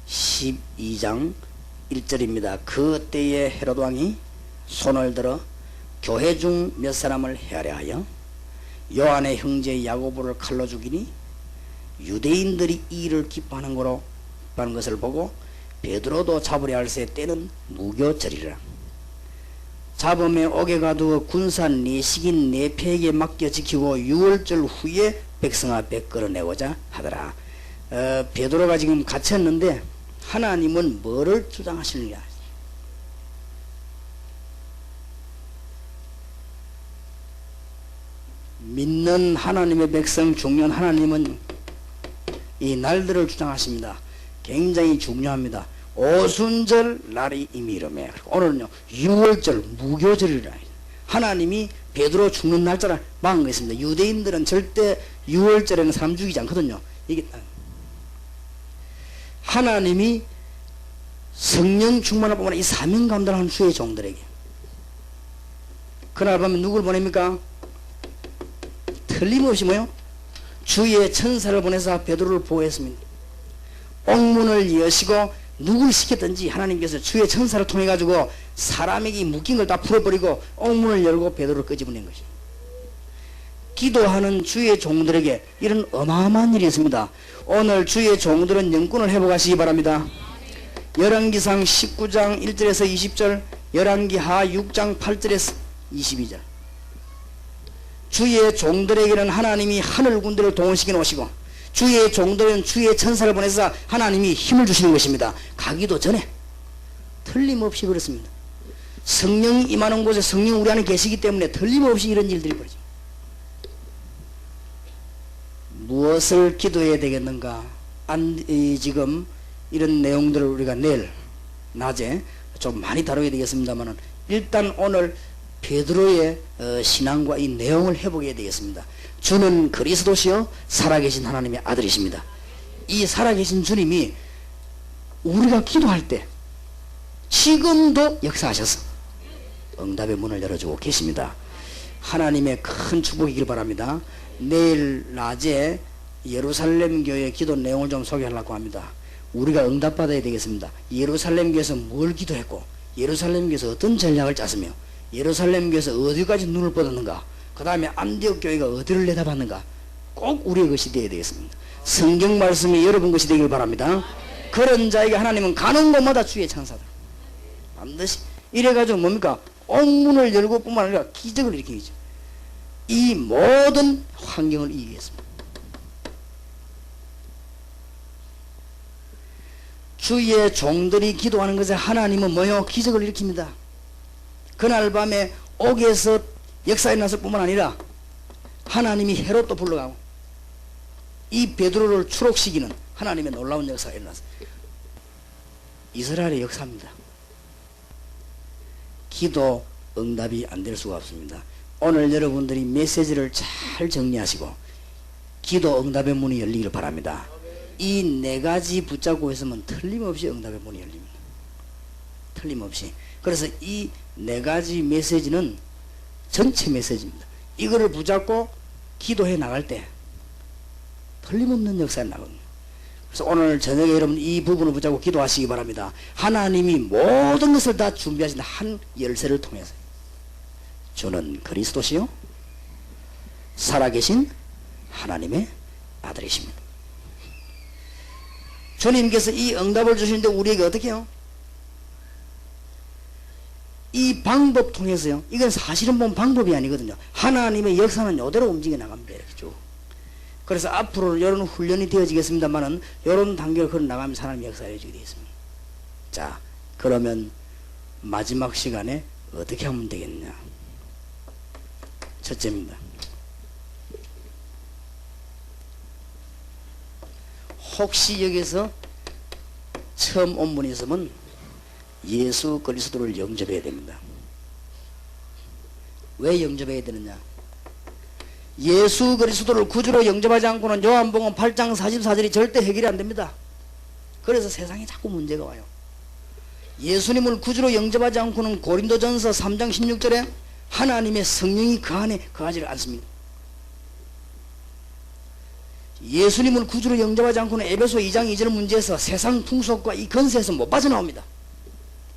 12장 1절입니다. 그때에 헤롯 왕이 손을 들어 교회 중 몇 사람을 헤아려 하여 요한의 형제 야고보를 칼로 죽이니, 유대인들이 이 일을 기뻐하는 것을 보고 베드로도 잡으려 할세 때는 무교절이라. 잡음에 옥에 가두어 군사 내식인 내패에게 맡겨 지키고 6월절 후에 백성 앞에 끌어내고자 하더라. 베드로가 지금 갇혔는데 하나님은 뭐를 주장하시느냐? 믿는 하나님의 백성, 중요한 하나님은 이 날들을 주장하십니다. 굉장히 중요합니다. 오순절 날이 이미 이름에, 오늘은요 6월절 무교절이라. 하나님이 베드로 죽는 날짜를 막은 것입니다. 유대인들은 절대 6월절에는 사람 죽이지 않거든요. 이게 하나님이 성령 충만을 뽑아라. 이 사명 감당하는 주의 종들에게. 그날 밤에 누굴 보냅니까? 틀림없이 뭐요? 주의 천사를 보내서 베드로를 보호했습니다. 옥문을 여시고 누굴 시켰든지 하나님께서 주의 천사를 통해 가지고 사람에게 묶인 걸 다 풀어버리고 옥문을 열고 베드로를 끄집어낸 것입니다. 기도하는 주의 종들에게 이런 어마어마한 일이 있습니다. 오늘 주의 종들은 영권을 회복하시기 바랍니다. 열왕기상 19장 1절에서 20절, 열왕기하 6장 8절에서 22절. 주의 종들에게는 하나님이 하늘 군대를 동원시켜 놓으시고 주의 종들은 주의 천사를 보내서 하나님이 힘을 주시는 것입니다. 가기도 전에 틀림없이 그렇습니다. 성령이 임하는 곳에 성령 우리 안에 계시기 때문에 틀림없이 이런 일들이 벌어집니다. 무엇을 기도해야 되겠는가? 지금 이런 내용들을 우리가 내일 낮에 좀 많이 다루게 되겠습니다만 일단 오늘 베드로의 신앙과 이 내용을 해보게 되겠습니다. 주는 그리스도시요 살아계신 하나님의 아들이십니다. 이 살아계신 주님이 우리가 기도할 때 지금도 역사하셔서 응답의 문을 열어주고 계십니다. 하나님의 큰 축복이길 바랍니다. 내일 낮에 예루살렘 교회 기도 내용을 좀 소개하려고 합니다. 우리가 응답받아야 되겠습니다. 예루살렘 교회에서 뭘 기도했고 예루살렘 교회에서 어떤 전략을 짰으며 예루살렘 교회에서 어디까지 눈을 뻗었는가, 그 다음에 안디옥 교회가 어디를 내다봤는가, 꼭 우리의 것이 되어야 되겠습니다. 성경 말씀이 여러분 것이 되길 바랍니다. 그런 자에게 하나님은 가는 곳마다 주의 천사들 반드시 이래가지고 뭡니까? 옥문을 열고 뿐만 아니라 기적을 일으키죠. 이 모든 환경을 이기겠습니다. 주의 종들이 기도하는 것에 하나님은 뭐요? 기적을 일으킵니다. 그날 밤에 옥에서 역사에 났을 뿐만 아니라 하나님이 헤롯도 불러가고 이 베드로를 추록시키는 하나님의 놀라운 역사가 일어났어요. 이스라엘의 역사입니다. 기도 응답이 안 될 수가 없습니다. 오늘 여러분들이 메시지를 잘 정리하시고 기도 응답의 문이 열리기를 바랍니다. 이 네 가지 붙잡고 있으면 틀림없이 응답의 문이 열립니다. 틀림없이. 그래서 이 네 가지 메시지는 전체 메시지입니다. 이거를 붙잡고 기도해 나갈 때 틀림없는 역사에 나거든요. 그래서 오늘 저녁에 여러분 이 부분을 붙잡고 기도하시기 바랍니다. 하나님이 모든 것을 다 준비하신 한 열쇠를 통해서 주는 그리스도시요 살아계신 하나님의 아들이십니다. 주님께서 이 응답을 주시는데 우리에게 어떻게 해요? 이 방법 통해서요. 이건 사실은 보면 방법이 아니거든요. 하나님의 역사는 이대로 움직여 나갑니다. 이렇게 쭉. 그래서 앞으로 이런 훈련이 되어지겠습니다만은 이런 단계를 걸어 나가면서 하나님의 역사가 이어지게 되겠습니다. 자, 그러면 마지막 시간에 어떻게 하면 되겠냐? 첫째입니다. 혹시 여기서 처음 온 분이 있으면 예수 그리스도를 영접해야 됩니다. 왜 영접해야 되느냐? 예수 그리스도를 구주로 영접하지 않고는 요한복음 8장 44절이 절대 해결이 안 됩니다. 그래서 세상에 자꾸 문제가 와요. 예수님을 구주로 영접하지 않고는 고린도전서 3장 16절에 하나님의 성령이 그 안에 거하지를 않습니다. 예수님을 구주로 영접하지 않고는 에베소 2장 2절 문제에서 세상 풍속과 이 건세에서 못 빠져나옵니다.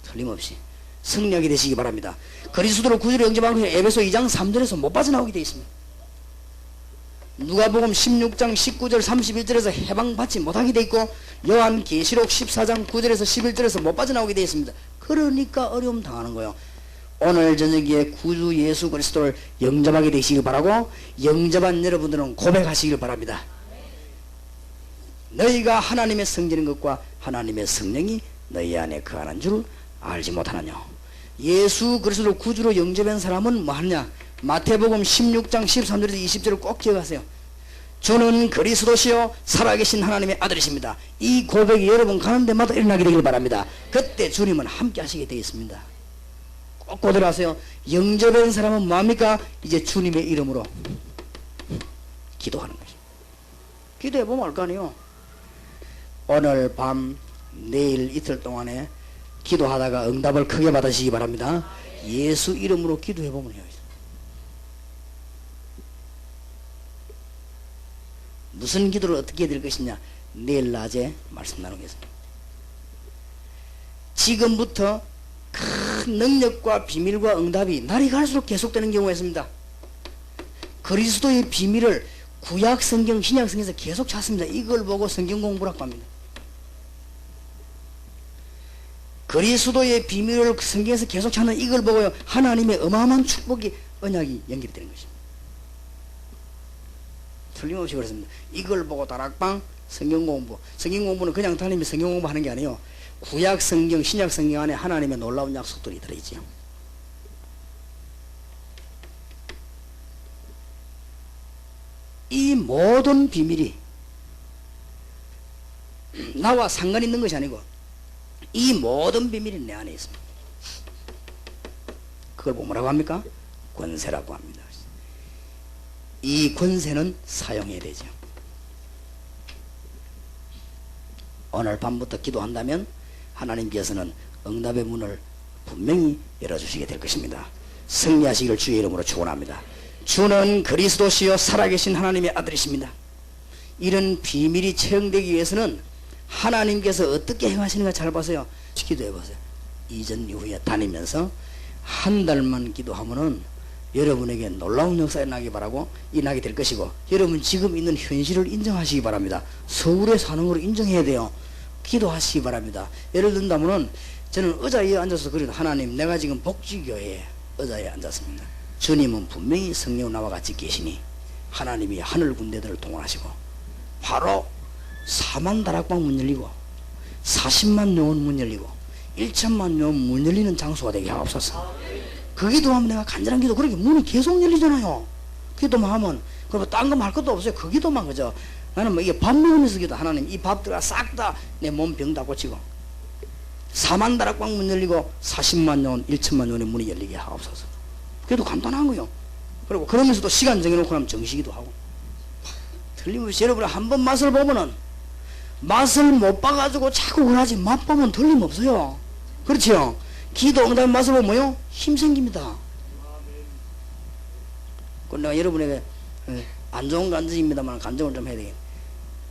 틀림없이 승리하게 되시기 바랍니다. 그리스도를 구주로 영접하고 에베소 2장 3절에서 못 빠져나오게 되어 있습니다. 누가복음 16장 19절 31절에서 해방받지 못하게 되어 있고 요한계시록 14장 9절에서 11절에서 못 빠져나오게 되어 있습니다. 그러니까 어려움 당하는 거예요. 오늘 저녁에 구주 예수 그리스도를 영접하게 되시길 바라고 영접한 여러분들은 고백하시길 바랍니다. 너희가 하나님의 성전인 것과 하나님의 성령이 너희 안에 거하는 줄 알지 못하느냐. 예수 그리스도를 구주로 영접한 사람은 뭐 하느냐? 마태복음 16장 13절에서 20절을 꼭 기억하세요. 주는 그리스도시요 살아계신 하나님의 아들이십니다. 이 고백이 여러분 가는 데마다 일어나게 되길 바랍니다. 그때 주님은 함께 하시게 되겠습니다. 꼭 고들하세요. 영접한 사람은 뭐합니까? 이제 주님의 이름으로 기도하는 것입니다. 기도해보면 알 거 아니에요. 오늘 밤 내일 이틀 동안에 기도하다가 응답을 크게 받으시기 바랍니다. 예수 이름으로 기도해 보면 해요. 무슨 기도를 어떻게 해야 될 것이냐, 내일 낮에 말씀 나누겠습니다. 지금부터 큰 능력과 비밀과 응답이 날이 갈수록 계속되는 경우가 있습니다. 그리스도의 비밀을 구약 성경, 신약 성경에서 계속 찾습니다. 이걸 보고 성경 공부라고 합니다. 그리스도의 비밀을 성경에서 계속 찾는 이걸 보고요, 하나님의 어마어마한 축복이, 언약이 연결이 되는 것입니다. 틀림없이 그렇습니다. 이걸 보고 다락방 성경 공부. 성경 공부는 그냥 다니면 성경 공부하는 게 아니에요. 구약 성경, 신약 성경 안에 하나님의 놀라운 약속들이 들어있죠. 이 모든 비밀이 나와 상관 있는 것이 아니고 이 모든 비밀이 내 안에 있습니다. 그걸 뭐라고 합니까? 권세라고 합니다. 이 권세는 사용해야 되죠. 오늘 밤부터 기도한다면 하나님께서는 응답의 문을 분명히 열어주시게 될 것입니다. 승리하시기를 주의 이름으로 축원합니다. 주는 그리스도시요 살아계신 하나님의 아들이십니다. 이런 비밀이 체험되기 위해서는 하나님께서 어떻게 행하시는가 잘 보세요. 기도해 보세요. 이전 이후에 다니면서 한 달만 기도하면은 여러분에게 놀라운 역사가 나기 바라고 일어나게 될 것이고, 여러분 지금 있는 현실을 인정하시기 바랍니다. 서울에 사는 걸 인정해야 돼요. 기도하시기 바랍니다. 예를 든다면은 저는 의자에 앉아서 그래도 하나님, 내가 지금 복지교회에 의자에 앉았습니다. 주님은 분명히 성령 나와 같이 계시니 하나님이 하늘 군대들을 동원하시고 바로 4만 다락방 문 열리고 40만 영혼 문 열리고 1천만 영혼 문 열리는 장소가 되게 하옵소서. 그 기도하면 내가 간절한 기도, 그렇게 문이 계속 열리잖아요. 기도만 하면 그럼 딴 거 할 것도 없어요. 그 기도만. 그죠? 나는 뭐 이게 밥 먹으면서 기도, 하나님 이 밥들아 싹 다 내 몸 병 다 고치고 4만 다락방 문 열리고 40만 영혼 1천만 영혼의 문이 열리게 하옵소서. 그래도 간단한 거요. 그리고 그러면서도 시간 정해놓고 하면 정시기도 하고. 틀림없이 여러분 한번 맛을 보면은, 맛을 못 봐가지고 자꾸 그러지, 맛보면 틀림없어요. 그렇지요? 기도 응답의 맛을 보면 뭐요? 힘생깁니다. 그럼 내가 여러분에게 안 좋은 간증입니다만 간증을 좀 해야 되겠네.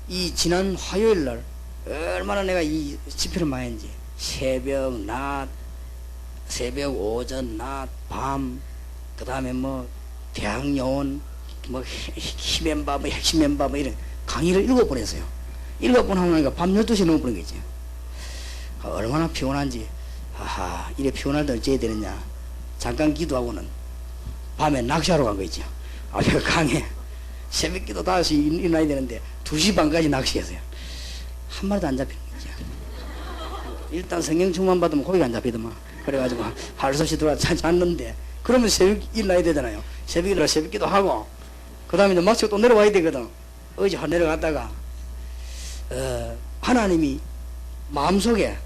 이 지난 화요일날 얼마나 내가 이 집회를 많이 했는지, 새벽, 낮, 새벽, 오전, 낮, 밤, 그 다음에 뭐 대학요원, 뭐 히멘바, 뭐 핵심멘바, 뭐 이런 강의를 7번 했어요. 7번 하고 나니까 밤 12시에 넘어버린 거지. 얼마나 피곤한지. 하하, 이래 피곤할 때 어찌해야 되느냐. 잠깐 기도하고는 밤에 낚시하러 간 거 있죠. 아, 내가 강에 새벽 기도 5시 일어나야 되는데 2시 반까지 낚시했어요. 한 마리도 안 잡히는 거죠. 일단 성경 충만 받으면 고기가 안 잡히더만. 그래가지고 할 수 없이 들어와 잤는데, 그러면 새벽 일어나야 되잖아요. 새벽 일어나 새벽 기도 하고 그 다음에 이제 마치고 또 내려와야 되거든. 어제 내려갔다가 하나님이 마음속에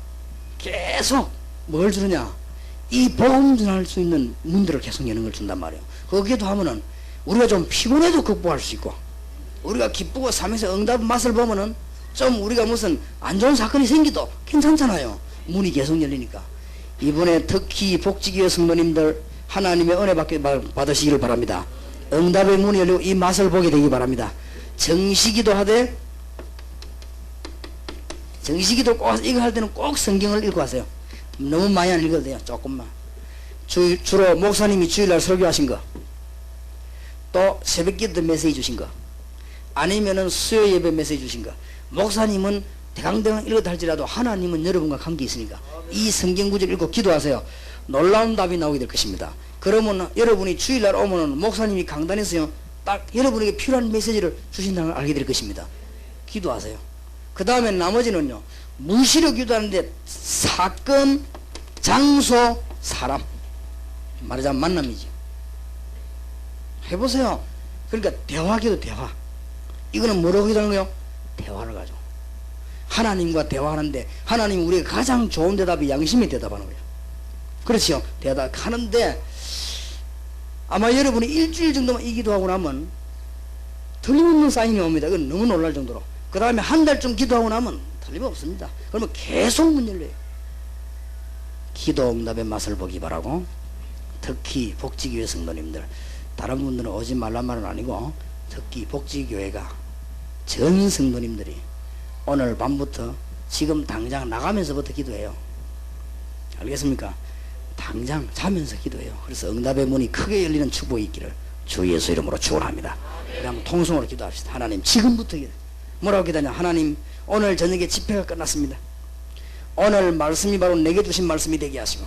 계속 뭘 주느냐, 이 복음 전할 수 있는 문들을 계속 여는 걸 준단 말이에요. 거기에도 하면은 우리가 좀 피곤해도 극복할 수 있고, 우리가 기쁘고 삶에서 응답 맛을 보면은 좀 우리가 무슨 안 좋은 사건이 생기도 괜찮잖아요. 문이 계속 열리니까. 이번에 특히 복지교회 성도님들 하나님의 은혜 받으시기를 바랍니다. 응답의 문이 열리고 이 맛을 보게 되기 바랍니다. 정시기도 하되, 정시기도 꼭 이거 할 때는 꼭 성경을 읽고 하세요. 너무 많이 안 읽어도 돼요. 조금만. 주로 목사님이 주일날 설교하신 거, 또 새벽기도 메시지 주신 거, 아니면은 수요 예배 메시지 주신 거. 목사님은 대강대강 읽어도 할지라도 하나님은 여러분과 관계 있으니까 이 성경 구절 읽고 기도하세요. 놀라운 답이 나오게 될 것입니다. 그러면 여러분이 주일날 오면은 목사님이 강단에서요 딱 여러분에게 필요한 메시지를 주신다는 걸 알게 될 것입니다. 기도하세요. 그 다음에 나머지는요, 무시로 기도하는데 사건, 장소, 사람, 말하자면 만남이죠. 해보세요. 그러니까 대화기도 대화. 이거는 뭐라고 기도하는 거예요? 대화를 가지고 하나님과 대화하는데, 하나님 우리가 가장 좋은 대답이 양심의 대답하는 거예요. 그렇죠? 대답하는데 아마 여러분이 일주일 정도만 이 기도하고 나면 틀림없는 사인이 옵니다. 그건 너무 놀랄 정도로. 그 다음에 한 달쯤 기도하고 나면 틀림없습니다. 그러면 계속 문 열려요. 기도 응답의 맛을 보기 바라고, 특히 복지교회 성도님들, 다른 분들은 오지 말란 말은 아니고 특히 복지교회가 전 성도님들이 오늘 밤부터 지금 당장 나가면서부터 기도해요. 알겠습니까? 당장 자면서 기도해요. 그래서 응답의 문이 크게 열리는 축복이 있기를 주 예수 이름으로 축원합니다. 우리 한번 통성으로 기도합시다. 하나님, 지금부터 뭐라고 기도하냐? 하나님, 오늘 저녁에 집회가 끝났습니다. 오늘 말씀이 바로 내게 주신 말씀이 되게 하시고,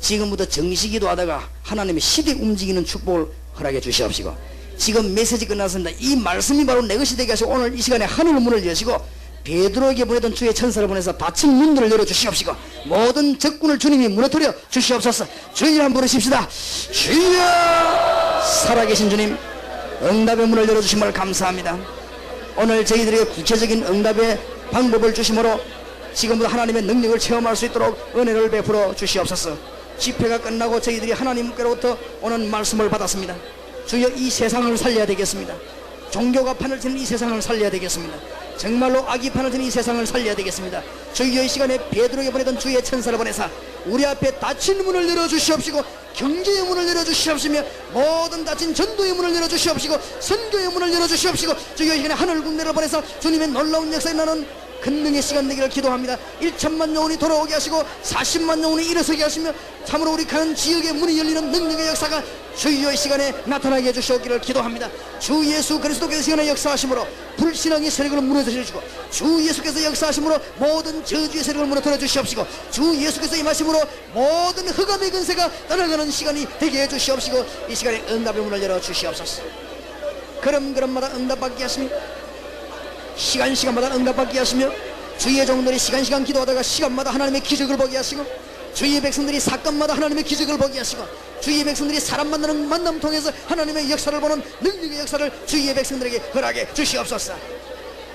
지금부터 정시 기도하다가 하나님의 시대 움직이는 축복을 허락해 주시옵시고, 지금 메시지 끝났습니다. 이 말씀이 바로 내 것이 되게 하시고, 오늘 이 시간에 하늘 문을 여시고 베드로에게 보내던 주의 천사를 보내서 닫힌 문들을 열어 주시옵시고, 모든 적군을 주님이 무너뜨려 주시옵소서. 주님 한번 부르십시다. 주여! 살아계신 주님, 응답의 문을 열어 주심을 감사합니다. 오늘 저희들에게 구체적인 응답의 방법을 주심으로 지금부터 하나님의 능력을 체험할 수 있도록 은혜를 베풀어 주시옵소서. 집회가 끝나고 저희들이 하나님께로부터 오는 말씀을 받았습니다. 주여, 이 세상을 살려야 되겠습니다. 종교가 판을 치는 이 세상을 살려야 되겠습니다. 정말로 악이 판을 치는 이 세상을 살려야 되겠습니다. 주여, 이 시간에 베드로에게 보내던 주의 천사를 보내사 우리 앞에 닫힌 문을 열어주시옵시고, 경제의 문을 열어주시옵시며, 모든 닫힌 전도의 문을 열어주시옵시고, 선교의 문을 열어주시옵시고, 주여, 이 시간에 하늘 군대를 보내서 주님의 놀라운 역사에 나는 근능의 시간 되기를 기도합니다. 1천만 영혼이 돌아오게 하시고 40만 영혼이 일어서게 하시며, 참으로 우리 가는 지역의 문이 열리는 능력의 역사가 주의 시간에 나타나게 해주시기를 기도합니다. 주 예수 그리스도께서 시간에 역사하심으로 불신앙의 세력을 무너뜨려 주시고, 주 예수께서 역사하심으로 모든 저주의 세력을 무너뜨려 주시옵시고, 주 예수께서 임하심으로 모든 흑암의 근세가 떠나가는 시간이 되게 해주시옵시고, 이 시간에 응답의 문을 열어 주시옵소서. 걸음걸음마다 응답받게 하시며, 시간마다 응답받게 하시며, 주의 종들이 시간 기도하다가 시간마다 하나님의 기적을 보게 하시고, 주의 백성들이 사건마다 하나님의 기적을 보게 하시고, 주의 백성들이 사람 만나는 만남 통해서 하나님의 역사를 보는 능력의 역사를 주의 백성들에게 허락해 주시옵소서.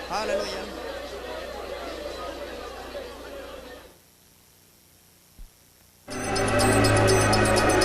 할렐루야.